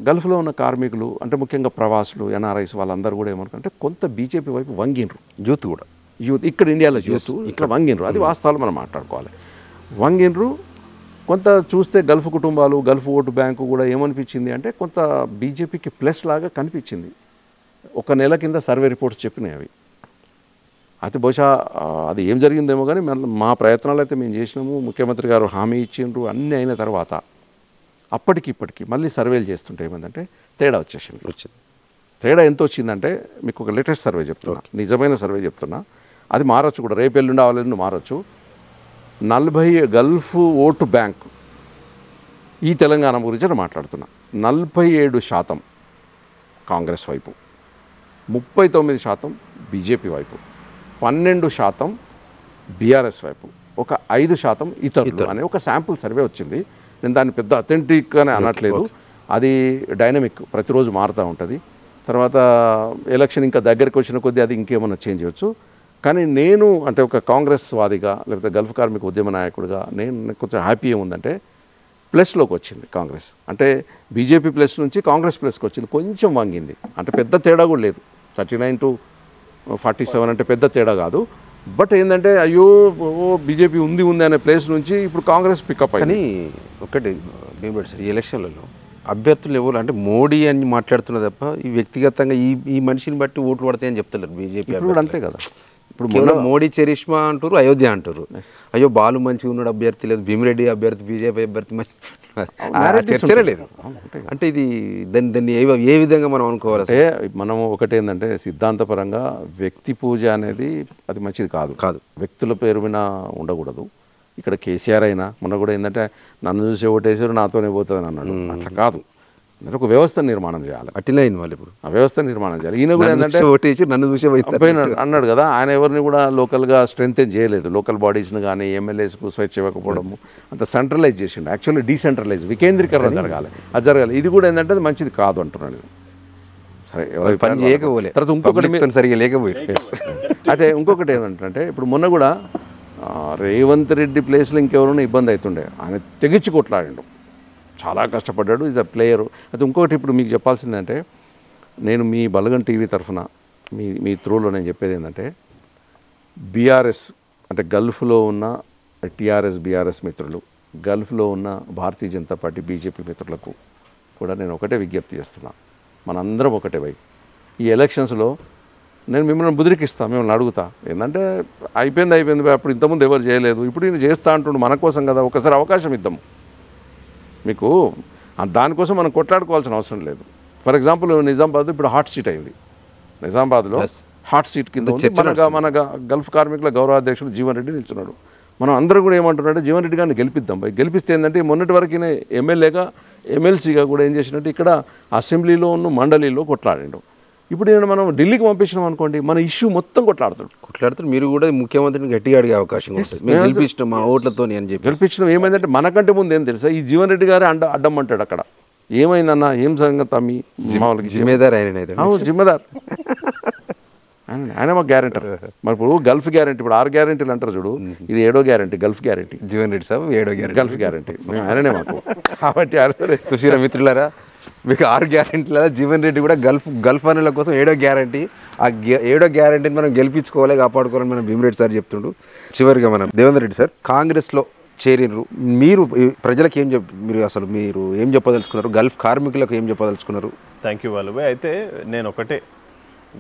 గల్ఫ్లో ఉన్న కార్మికులు అంటే ముఖ్యంగా ప్రవాసులు ఎన్ఆర్ఐస్ వాళ్ళందరూ కూడా ఏమనుకుంటే కొంత బీజేపీ వైపు వంగినరు. యూత్ ఇక్కడ ఇండియాలో యూత్ ఇక్కడ వంగినరు. అది వాస్తవాలు మనం మాట్లాడుకోవాలి. వంగినరు కొంత చూస్తే గల్ఫ్ కుటుంబాలు గల్ఫ్ ఓటు బ్యాంకు కూడా ఏమనిపించింది అంటే కొంత బీజేపీకి ప్లస్ లాగా కనిపించింది. ఒక నెల కింద సర్వే రిపోర్ట్స్ చెప్పినాయి అవి. అయితే బహుశా అది ఏం జరిగిందేమో కానీ మా ప్రయత్నాలు అయితే మేము చేసినాము. ముఖ్యమంత్రి గారు హామీ ఇచ్చిండ్రు. అన్నీ అయిన తర్వాత అప్పటికి ఇప్పటికి మళ్ళీ సర్వేలు చేస్తుంటే ఏమైందంటే తేడా వచ్చేసింది. తేడా ఎంత వచ్చిందంటే మీకు ఒక లేటెస్ట్ సర్వే చెప్తున్నా, నిజమైన సర్వే చెప్తున్నా, అది మారచ్చు కూడా, రేపు ఎల్లుండి అవ్వాలని మారచ్చు. 40 గల్ఫ్ ఓటు బ్యాంక్ ఈ తెలంగాణ గురించి మాట్లాడుతున్నా. 47% కాంగ్రెస్ వైపు, 39% బీజేపీ వైపు, 12% బీఆర్ఎస్ వైపు, ఒక 5% ఇతరులు అనే ఒక శాంపుల్ సర్వే వచ్చింది. నేను దాన్ని పెద్ద అథెంటిక్ అని అనట్లేదు, అది డైనమిక్, ప్రతిరోజు మారుతూ ఉంటుంది. తర్వాత ఎలక్షన్ ఇంకా దగ్గరికి వచ్చిన కొద్దీ అది ఇంకేమన్నా చేంజ్ చేయవచ్చు. కానీ నేను అంటే ఒక కాంగ్రెస్ వాదిగా లేకపోతే గల్ఫ్ కార్మిక ఉద్యమ నాయకుడిగా నేను కొంచెం హ్యాపీ ఏముందంటే ప్లస్లోకి వచ్చింది కాంగ్రెస్. అంటే బీజేపీ ప్లస్ నుంచి కాంగ్రెస్ ప్లస్కి వచ్చింది, కొంచెం వంగింది. అంటే పెద్ద తేడా కూడా లేదు, 39 to 47 అంటే పెద్ద తేడా కాదు. బట్ ఏంటంటే అయ్యో బీజేపీ ఉంది అనే ప్లేస్ నుంచి ఇప్పుడు కాంగ్రెస్ పికప్ అయింది. కానీ ఒకటి భీమరెడ్డి సార్, ఈ ఎలక్షన్లలో అభ్యర్థులు ఎవరు అంటే మోడీ అని మాట్లాడుతున్నారు తప్ప ఈ వ్యక్తిగతంగా ఈ మనిషిని బట్టి ఓట్లు పడతాయని చెప్తలేరు బీజేపీ. ఇప్పుడు అంతే కదా, ఇప్పుడు మోడీ చరిష్మా అంటారు, అయోధ్య అంటారు. అయ్యో బాలు మంచిగా ఉన్నాడు అభ్యర్థి, లేదు భీమిరెడ్డి అభ్యర్థి, బీజేపీ అభ్యర్థి చర్చలే లేదు. అంటే ఇది దాన్ని ఏ విధంగా మనం అనుకోవాలి? అంటే మనం ఒకటి ఏంటంటే సిద్ధాంతపరంగా వ్యక్తి పూజ అనేది అది మంచిది కాదు. వ్యక్తుల పేరు మీద ఉండకూడదు. ఇక్కడ కేసీఆర్ అయినా మొన్న కూడా ఏంటంటే నన్ను చూసి ఓటేసారు నాతోనే పోతుందని అన్నాడు. అట్లా కాదు, ఒక వ్యవస్థ నిర్మాణం చేయాలి. అట్లనే అయింది వాళ్ళు. ఇప్పుడు ఆ వ్యవస్థ నిర్మాణం చేయాలి. ఈయన కూడా ఏంటంటే ఓటేసి నన్ను చూసే అన్నాడు కదా, ఆయన ఎవరిని కూడా లోకల్గా స్ట్రెంగ్తెన్ చేయలేదు. లోకల్ బాడీస్ని కానీ ఎమ్మెల్యేస్కు స్వేచ్ఛ ఇవ్వకపోవడము అంత సెంట్రలైజ్ చేసిండు. యాక్చువల్లీ డీసెంట్రలైజ్, వికేంద్రీకరణ జరగాలి. అది జరగాలి. ఇది కూడా ఏంటంటే అది మంచిది కాదు అంటున్నాడు. సరే, పని చేయకపోలే, తర్వాత ఇంకొకటి సరిగా లేకపోయి. అయితే ఇంకొకటి ఏంటంటే ఇప్పుడు మొన్న కూడా రేవంత్ రెడ్డి ప్లేస్లో ఇంకెవరైనా ఇబ్బంది అవుతుండే, ఆయన తెగించి కొట్లాడిండు, చాలా కష్టపడ్డాడు, ఈజ్ అ ప్లేయర్. అయితే ఇంకొకటి ఇప్పుడు మీకు చెప్పాల్సిందంటే, నేను మీ బలగం టీవీ తరఫున మీ త్రూలో నేను చెప్పేది ఏంటంటే, బీఆర్ఎస్ అంటే గల్ఫ్లో ఉన్న టీఆర్ఎస్ బీఆర్ఎస్ మిత్రులు, గల్ఫ్లో ఉన్న భారతీయ జనతా పార్టీ బీజేపీ మిత్రులకు కూడా నేను ఒకటే విజ్ఞప్తి చేస్తున్నా, మనందరం ఒకటే వై ఈ ఎలక్షన్స్లో నేను మిమ్మల్ని బుదిరికిస్తాను, మిమ్మల్ని అడుగుతా. ఏంటంటే అయిపోయింది, అప్పుడు ఇంతకుముందు ఎవరు చేయలేదు, ఇప్పుడు నేను చేస్తా అంటుండు, మన కోసం కదా, ఒకసారి అవకాశం ఇద్దాము మీకు. దానికోసం మనం కొట్లాడుకోవాల్సిన అవసరం లేదు. ఫర్ ఎగ్జాంపుల్ నిజామాబాద్ ఇప్పుడు హాట్ సీట్ అయింది. నిజామాబాద్లో హాట్ సీట్ కింద మన గల్ఫ్ కార్మికుల గౌరవాధ్యక్షుడు జీవన్ రెడ్డి నిల్చున్నాడు. మనం అందరూ కూడా ఏమంటున్నారంటే జీవన్ రెడ్డి గారిని గెలిపిద్దాం. గెలిపిస్తే ఏంటంటే మొన్నటి వరకు ఎమ్మెల్యేగా ఎమ్మెల్సీగా కూడా ఏం చేసినట్టు ఇక్కడ అసెంబ్లీలో ఉన్న మండలిలో కొట్లాడిండు. ఇప్పుడు నేను మనం ఢిల్లీకి పంపించినాం అనుకోండి, మన ఇష్యూ మొత్తం కొట్లాడుతాడు. మీరు కూడా ముఖ్యమంత్రిని గట్టిగా అడిగే అవకాశం ఉంటుంది. మేము గెలిపించడం మా ఓట్లతో అని చెప్పి గెలిపించడం. ఏమైందంటే మనకంటే ముందు ఏం తెలుసా, ఈ జీవన్ రెడ్డి గారే అడ్డం అంటాడు అక్కడ. ఏమైందన్నా ఏం సంగతి మీ మామూలుగా జిమ్మేదార్ ఆయన అయితే జిమ్మేదార్ ఆయన మాకు గ్యారెంటర్. మరి ఇప్పుడు గల్ఫ్ గ్యారెంటీ, ఇప్పుడు 6 గ్యారెంటీలు అంటారు చూడు, ఇది 7వ guarantee, Gulf guarantee. Jeevan Reddy saab 7వ గ్యారెంటీ, గల్ఫ్ గ్యారెంటీ ఆయననే మాకు. కాబట్టి సుశీల మిత్రులారా, మీకు 6 గ్యారెంటీల జీవన్ రెడ్డి కూడా గల్ఫ్ అనుల కోసం 7వ గ్యారెంటీ. ఆ 7వ గ్యారెంటీని మనం గెలిపించుకోవాలి, కాపాడుకోవాలని మనం భీమిరెడ్డి సార్ చెప్తుండు. చివరిగా మనం దేవేందర్ రెడ్డి సార్ కాంగ్రెస్లో చేరినరు, మీరు ప్రజలకు మీరు ఏం చెప్పదలుచుకున్నారు? గల్ఫ్ కార్మికులకు ఏం చెప్పదలుచుకున్నారు? Thank you Balubhai. అయితే నేను ఒకటే,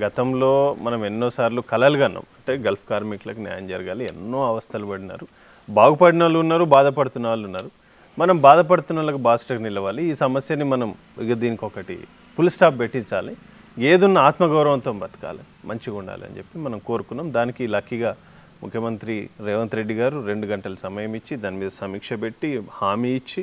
గతంలో మనం ఎన్నోసార్లు కలలు కన్నాం, అంటే గల్ఫ్ కార్మికులకు న్యాయం జరగాలి, ఎన్నో అవస్థలు పడినారు, బాగుపడిన వాళ్ళు ఉన్నారు, బాధపడుతున్న వాళ్ళు ఉన్నారు. మనం బాధపడుతున్న వాళ్ళకి బాస్టర్కి నిలవాలి. ఈ సమస్యని మనం దీనికి ఒకటి ఫుల్ స్టాప్ పెట్టించాలి, ఏదున్న ఆత్మగౌరవంతో బతకాలి, మంచిగా ఉండాలి అని చెప్పి మనం కోరుకున్నాం. దానికి లక్కీగా ముఖ్యమంత్రి రేవంత్ రెడ్డి గారు 2 గంటల సమయం ఇచ్చి దాని మీద సమీక్ష పెట్టి హామీ ఇచ్చి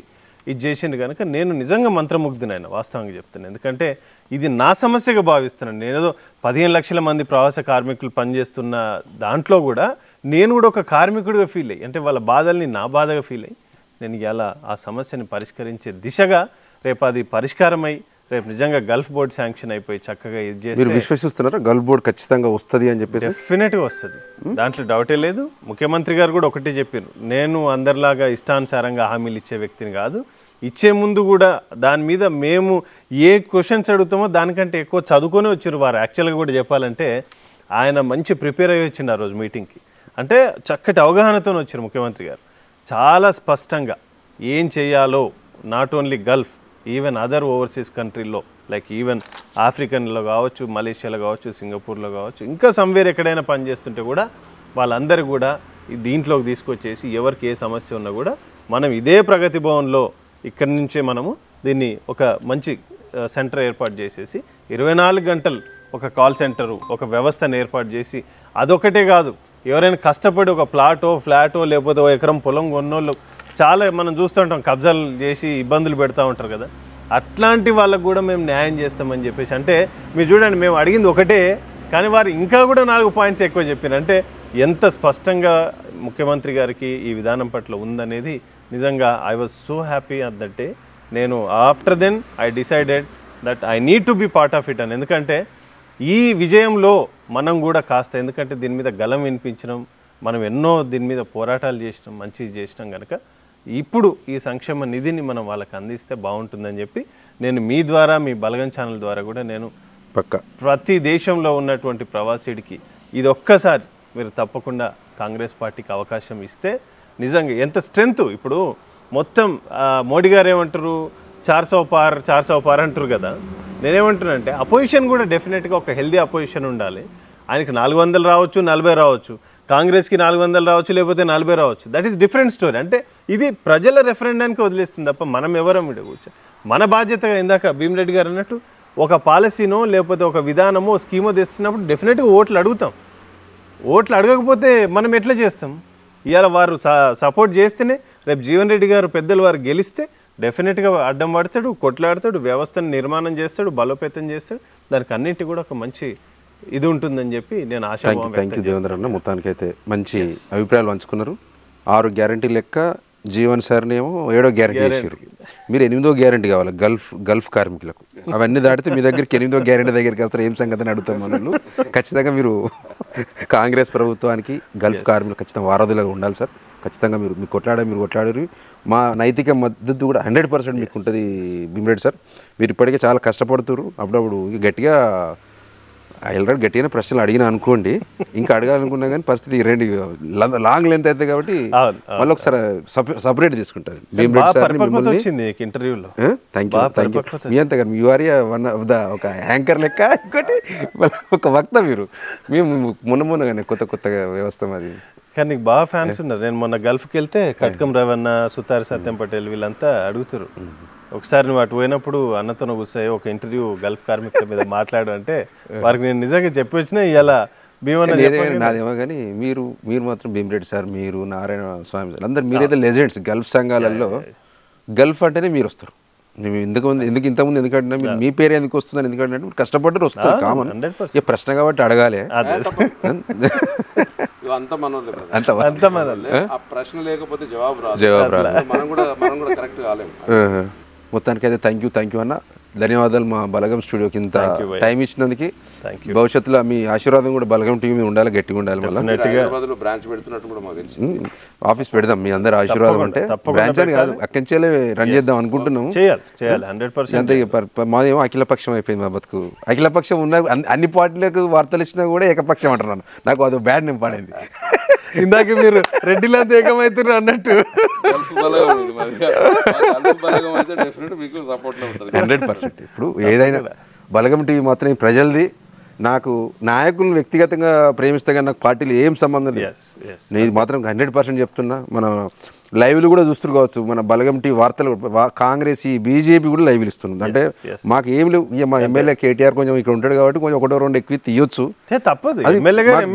ఇది చేసింది కనుక నేను నిజంగా మంత్రముగ్ధునైనా, వాస్తవంగా చెప్తున్నాను. ఎందుకంటే ఇది నా సమస్యగా భావిస్తున్నాను. నేనేదో 15 లక్షల మంది ప్రవాస కార్మికులు పనిచేస్తున్న దాంట్లో కూడా నేను కూడా ఒక కార్మికుడిగా ఫీల్ అయ్యి, అంటే వాళ్ళ బాధల్ని నా బాధగా ఫీల్ అయ్యి నేను ఇలా ఆ సమస్యని పరిష్కరించే దిశగా రేపు అది పరిష్కారమై రేపు నిజంగా గల్ఫ్ బోర్డు శాంక్షన్ అయిపోయి చక్కగా ఇది చేసి మీరు విశ్వసిస్తున్నారా గల్ఫ్ బోర్డు ఖచ్చితంగా వస్తుంది అని చెప్పేసి? డెఫినెట్గా వస్తుంది, దాంట్లో డౌటే లేదు. ముఖ్యమంత్రి గారు కూడా ఒకటే చెప్పారు, నేను అందరిలాగా ఇష్టానుసారంగా హామీలు ఇచ్చే వ్యక్తిని కాదు, ఇచ్చే ముందు కూడా దాని మీద మేము ఏ క్వశ్చన్స్ అడుగుతామో దానికంటే ఎక్కువ చదువుకొని వచ్చారు వారు. యాక్చువల్గా కూడా చెప్పాలంటే ఆయన మంచి ప్రిపేర్ అయ్యి వచ్చిండు ఆ రోజు మీటింగ్కి, అంటే చక్కటి అవగాహనతో వచ్చారు ముఖ్యమంత్రి గారు. చాలా స్పష్టంగా ఏం చేయాలో, not only Gulf, even other overseas కంట్రీల్లో లైక్ ఈవెన్ ఆఫ్రికన్లో కావచ్చు, మలేషియాలో కావచ్చు, సింగపూర్లో కావచ్చు, ఇంకా సమ్వేర్ ఎక్కడైనా పనిచేస్తుంటే కూడా వాళ్ళందరూ కూడా దీంట్లోకి తీసుకొచ్చేసి ఎవరికి ఏ సమస్య ఉన్నా కూడా మనం ఇదే ప్రగతి భవన్లో ఇక్కడి నుంచే మనము దీన్ని ఒక మంచి సెంటర్ ఏర్పాటు చేసేసి 24 గంటలు ఒక కాల్ సెంటరు, ఒక వ్యవస్థను ఏర్పాటు చేసి, అదొకటే కాదు, ఎవరైనా కష్టపడి ఒక ఫ్లాటో లేకపోతే ఒక ఎకరం పొలం కొన్నోళ్ళు చాలా మనం చూస్తుంటాం, కబ్జాలు చేసి ఇబ్బందులు పెడతా ఉంటారు కదా, అట్లాంటి వాళ్ళకు కూడా మేము న్యాయం చేస్తామని చెప్పేసి. అంటే మీరు చూడండి, మేము అడిగింది ఒకటే కానీ వారు ఇంకా కూడా 4 పాయింట్స్ ఎక్కువ చెప్పారు. అంటే ఎంత స్పష్టంగా ముఖ్యమంత్రి గారికి ఈ విధానం పట్ల ఉందనేది నిజంగా I was so happy at that day. నేను after then I decided that I need to be part of it అని. ఎందుకంటే ఈ విజయంలో మనం కూడా కాస్త, ఎందుకంటే దీని మీద గలం వినిపించడం, మనం ఎన్నో దీని మీద పోరాటాలు చేసినాం, మంచి చేసినాం కనుక ఇప్పుడు ఈ సంక్షేమ నిధిని మనం వాళ్ళకి అందిస్తే బాగుంటుందని చెప్పి నేను మీ ద్వారా, మీ బలగం ఛానల్ ద్వారా కూడా నేను ప్రతి దేశంలో ఉన్నటువంటి ప్రవాసీడికి ఇది ఒక్కసారి మీరు తప్పకుండా కాంగ్రెస్ పార్టీకి అవకాశం ఇస్తే నిజంగా ఎంత స్ట్రెంత్. ఇప్పుడు మొత్తం మోడీ గారు ఏమంటారు, 400 పార్ అంటారు కదా, నేనేమంటున్నానంటే అపోజిషన్ కూడా డెఫినెట్గా ఒక హెల్దీ అపోజిషన్ ఉండాలి. ఆయనకి 400 రావచ్చు, 40 రావచ్చు, కాంగ్రెస్కి 400 రావచ్చు, లేకపోతే 40 రావచ్చు, దట్ ఈస్ డిఫరెంట్ స్టోరీ. అంటే ఇది ప్రజల రెఫరెండానికి వదిలేస్తుంది తప్ప మనం ఎవరం ఇక్కడ కూర్చో. మన బాధ్యతగా ఇందాక భీమిరెడ్డి గారు అన్నట్టు ఒక పాలసీనో లేకపోతే ఒక విధానమో స్కీమో తెస్తున్నప్పుడు డెఫినెట్గా ఓట్లు అడుగుతాం. ఓట్లు అడగకపోతే మనం ఎట్లా చేస్తాం? ఇవాళ వారు సపోర్ట్ చేస్తేనే రేపు జీవన్ రెడ్డి గారు పెద్దలు వారు గెలిస్తే డెఫినెట్గా అడ్డం పడతాడు, కొట్లాడతాడు, వ్యవస్థను నిర్మాణం చేస్తాడు, బలోపేతం చేస్తాడు. దానికి అన్నింటి కూడా ఒక మంచి ఇది ఉంటుందని చెప్పి నేను ఆశాభావం. థ్యాంక్ యూ దేవేంద్ర అన్న, మొత్తానికి అయితే మంచి అభిప్రాయాలు పంచుకున్నారు. 6 గ్యారంటీ లెక్క జీవన్ సార్ని ఏమో 7వ గ్యారంటీ చేశారు, మీరు 8వ గ్యారంటీ కావాలి గల్ఫ్ కార్మికులకు. అవన్నీ దాటితే మీ దగ్గరికి 8వ గ్యారంటీ దగ్గరికి వస్తారు, ఏం సంగతి అని అడుగుతాం మనల్ని. ఖచ్చితంగా మీరు కాంగ్రెస్ ప్రభుత్వానికి గల్ఫ్ కార్మికులు ఖచ్చితంగా వారధులుగా ఉండాలి సార్. ఖచ్చితంగా మీరు కొట్లాడారు. మా నైతిక మద్దతు కూడా 100% మీకు ఉంటుంది భీమిరెడ్డి సార్. మీరు ఇప్పటికే చాలా కష్టపడుతున్నారు. అప్పుడప్పుడు గట్టిగా గట్టిగానే ప్రశ్నలు అడిగినా అనుకోండి, ఇంకా అడగాలనుకున్నా కానీ పరిస్థితి రెండు లాంగ్ లెంత్ అయితే కాబట్టి మళ్ళీ ఒకసారి సపరేట్ తీసుకుంటుంది భీమిరెడ్డి సార్ ఇంటర్వ్యూలో. Thank you. మీ అంతా కానీ you are one of the ఒక యాంకర్ లెక్క, ఇంకోటి ఒక వక్త మీరు. మేము మొన్నగానే కొత్త వ్యవస్థ మాది. కానీ నీకు బాగా ఫ్యాన్స్ ఉన్నారు. నేను మొన్న గల్ఫ్కి వెళ్తే కట్కం రవణ, సుతారి సత్యం పటేల్ వీళ్ళంతా అడుగుతారు. ఒకసారి నువ్వు అటు పోయినప్పుడు అన్నతో కూర్చొని ఒక ఇంటర్వ్యూ గల్ఫ్ కార్మికుల మీద మాట్లాడు అంటే వారికి నేను నిజంగా చెప్పి వచ్చినా ఇవాళ నాదేమో కానీ మీరు మాత్రం భీమిరెడ్డి సార్, మీరు నారాయణ స్వామి సార్ అందరు మీరైతే లెజెండ్స్ గల్ఫ్ సంఘాలలో. గల్ఫ్ అంటేనే మీరు వస్తారు. ఇంతకుముందు ఎందుకంటే మీ పేరు ఎందుకు వస్తుందని, ఎందుకంటే కష్టపడ్డారు వస్తారు, కామన్ ప్రశ్న కాబట్టి అడగాలి. ప్రశ్న లేకపోతే జవాబు రాదు. మనం కూడా కరెక్ట్ కాలేము. మొత్తానికి అయితే థ్యాంక్ యూ అన్న, ధన్యవాదాలు మా బలగం స్టూడియోకి ఇంత టైం ఇచ్చినందుకు. భవిష్యత్తులో మీ ఆశీర్వాదం కూడా బలగం టీవీ మీద ఉండాలి, గట్టిగా ఉండాలి. మళ్ళీ బ్రాంచ్ పెడుతున్నట్టు కూడా మాకు తెలిసింది. ఆఫీస్ పెడదాం, మీ అందరి ఆశీర్వాదం అంటే బ్రాంచ్ అని కాదు, అక్కంచేలే రన్ చేద్దాం అనుకుంటున్నాం. అంతే, మాదేమో అఖిలపక్షం అయిపోయింది మా బతుకు. అఖిలపక్షం ఉన్న అన్ని పార్టీలకు వార్తలు ఇచ్చినా కూడా ఏకపక్షం అంటున్నాను. నాకు అది బ్యాడ్ నేమ్ పడింది. ఇందాక మీరు రెడ్డిలంతా ఏకమవుతున్నారు అన్నట్టు 100%. ఇప్పుడు ఏదైనా బలగం టీవీ మాత్రం ప్రజలది. నాకు నాయకులు వ్యక్తిగతంగా ప్రేమిస్తే కానీ నాకు పార్టీలు ఏం సంబంధం లేదు. నేను మాత్రం 100% చెప్తున్నా. మన లైవ్లు కూడా చూస్తున్నారు కావచ్చు, మన బలగం టీవీ వార్తలు కాంగ్రెస్ బీజేపీ కూడా లైవ్లు ఇస్తుంది. అంటే మాకు ఏం లేవు. ఇక మా ఎమ్మెల్యే కేటీఆర్ కొంచెం ఇక్కడ ఉంటాడు కాబట్టి కొంచెం 1-2 ఎక్కువ తీయొచ్చు, అది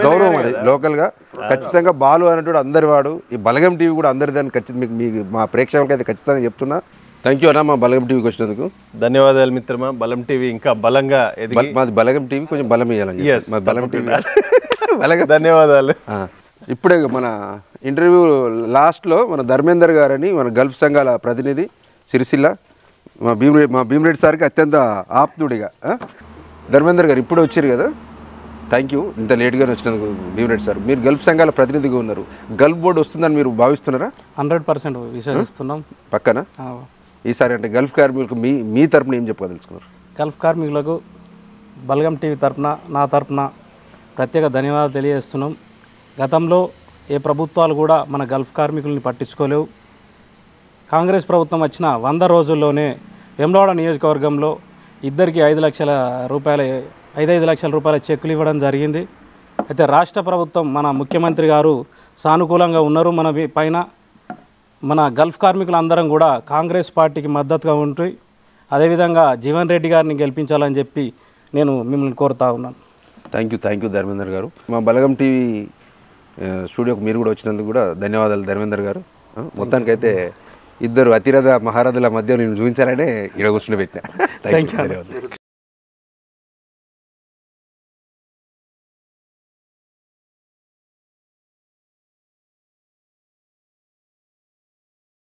గౌరవం. అది లోకల్గా ఖచ్చితంగా బాలు అన్నట్టు అందరి వాడు. ఈ బలగం టీవీ కూడా అందరిదాన్ని ఖచ్చితంగా మీకు మా ప్రేక్షకులకి అయితే ఖచ్చితంగా చెప్తున్నా. థ్యాంక్ యూ అన్న, మా బలగం టీవీకి వచ్చినందుకు ధన్యవాదాలు మిత్రమా. బలం టీవీ ఇంకా బలంగా మాది బలగం టీవీ కొంచెం బలం ఇవ్వాలని మా బలం టీవీ ధన్యవాదాలు. ఇప్పుడే మన ఇంటర్వ్యూ లాస్ట్లో మన ధర్మేందర్ గారని మన గల్ఫ్ సంఘాల ప్రతినిధి సిరిసిల్ల, మా భీమరెడ్డి సార్కి అత్యంత ఆప్తుడిగా. ధర్మేందర్ గారు ఇప్పుడే వచ్చారు కదా, థ్యాంక్ యూ ఇంత లేట్గానే వచ్చినందుకు. భీమరెడ్డి సార్, మీరు గల్ఫ్ సంఘాల ప్రతినిధిగా ఉన్నారు, గల్ఫ్ బోర్డు వస్తుందని మీరు భావిస్తున్నారా? 100% విశ్వసిస్తున్నాం. పక్కన ఈసారి అంటే గల్ఫ్ కార్మికులకు మీ తరపున ఏం చెప్పదలుచుకున్నారు? గల్ఫ్ కార్మికులకు బలగం టీవీ తరపున, నా తరపున ప్రత్యేక ధన్యవాదాలు తెలియజేస్తున్నాం. గతంలో ఏ ప్రభుత్వాలు కూడా మన గల్ఫ్ కార్మికుల్ని పట్టించుకోలేవు. కాంగ్రెస్ ప్రభుత్వం వచ్చిన 100 రోజుల్లోనే వేములవాడ నియోజకవర్గంలో ఇద్దరికి 5 లక్షల రూపాయల చెక్కులు ఇవ్వడం జరిగింది. అయితే రాష్ట్ర ప్రభుత్వం, మన ముఖ్యమంత్రి గారు సానుకూలంగా ఉన్నారు మన పైన. మన గల్ఫ్ కార్మికులందరం కూడా కాంగ్రెస్ పార్టీకి మద్దతుగా ఉంటూ అదేవిధంగా జీవన్ రెడ్డి గారిని గెలిపించాలని చెప్పి నేను మిమ్మల్ని కోరుతా ఉన్నాను. థ్యాంక్ యూ ధర్మేందర్ గారు. మా బలగం టీవీ స్టూడియోకి మీరు కూడా వచ్చినందుకు కూడా ధన్యవాదాలు ధర్మేందర్ గారు. మొత్తానికైతే ఇద్దరు అతిరథ మహారథుల మధ్య నేను చూపించాలనే ఇక్కడ కూర్చుని పెట్టా. Thank you.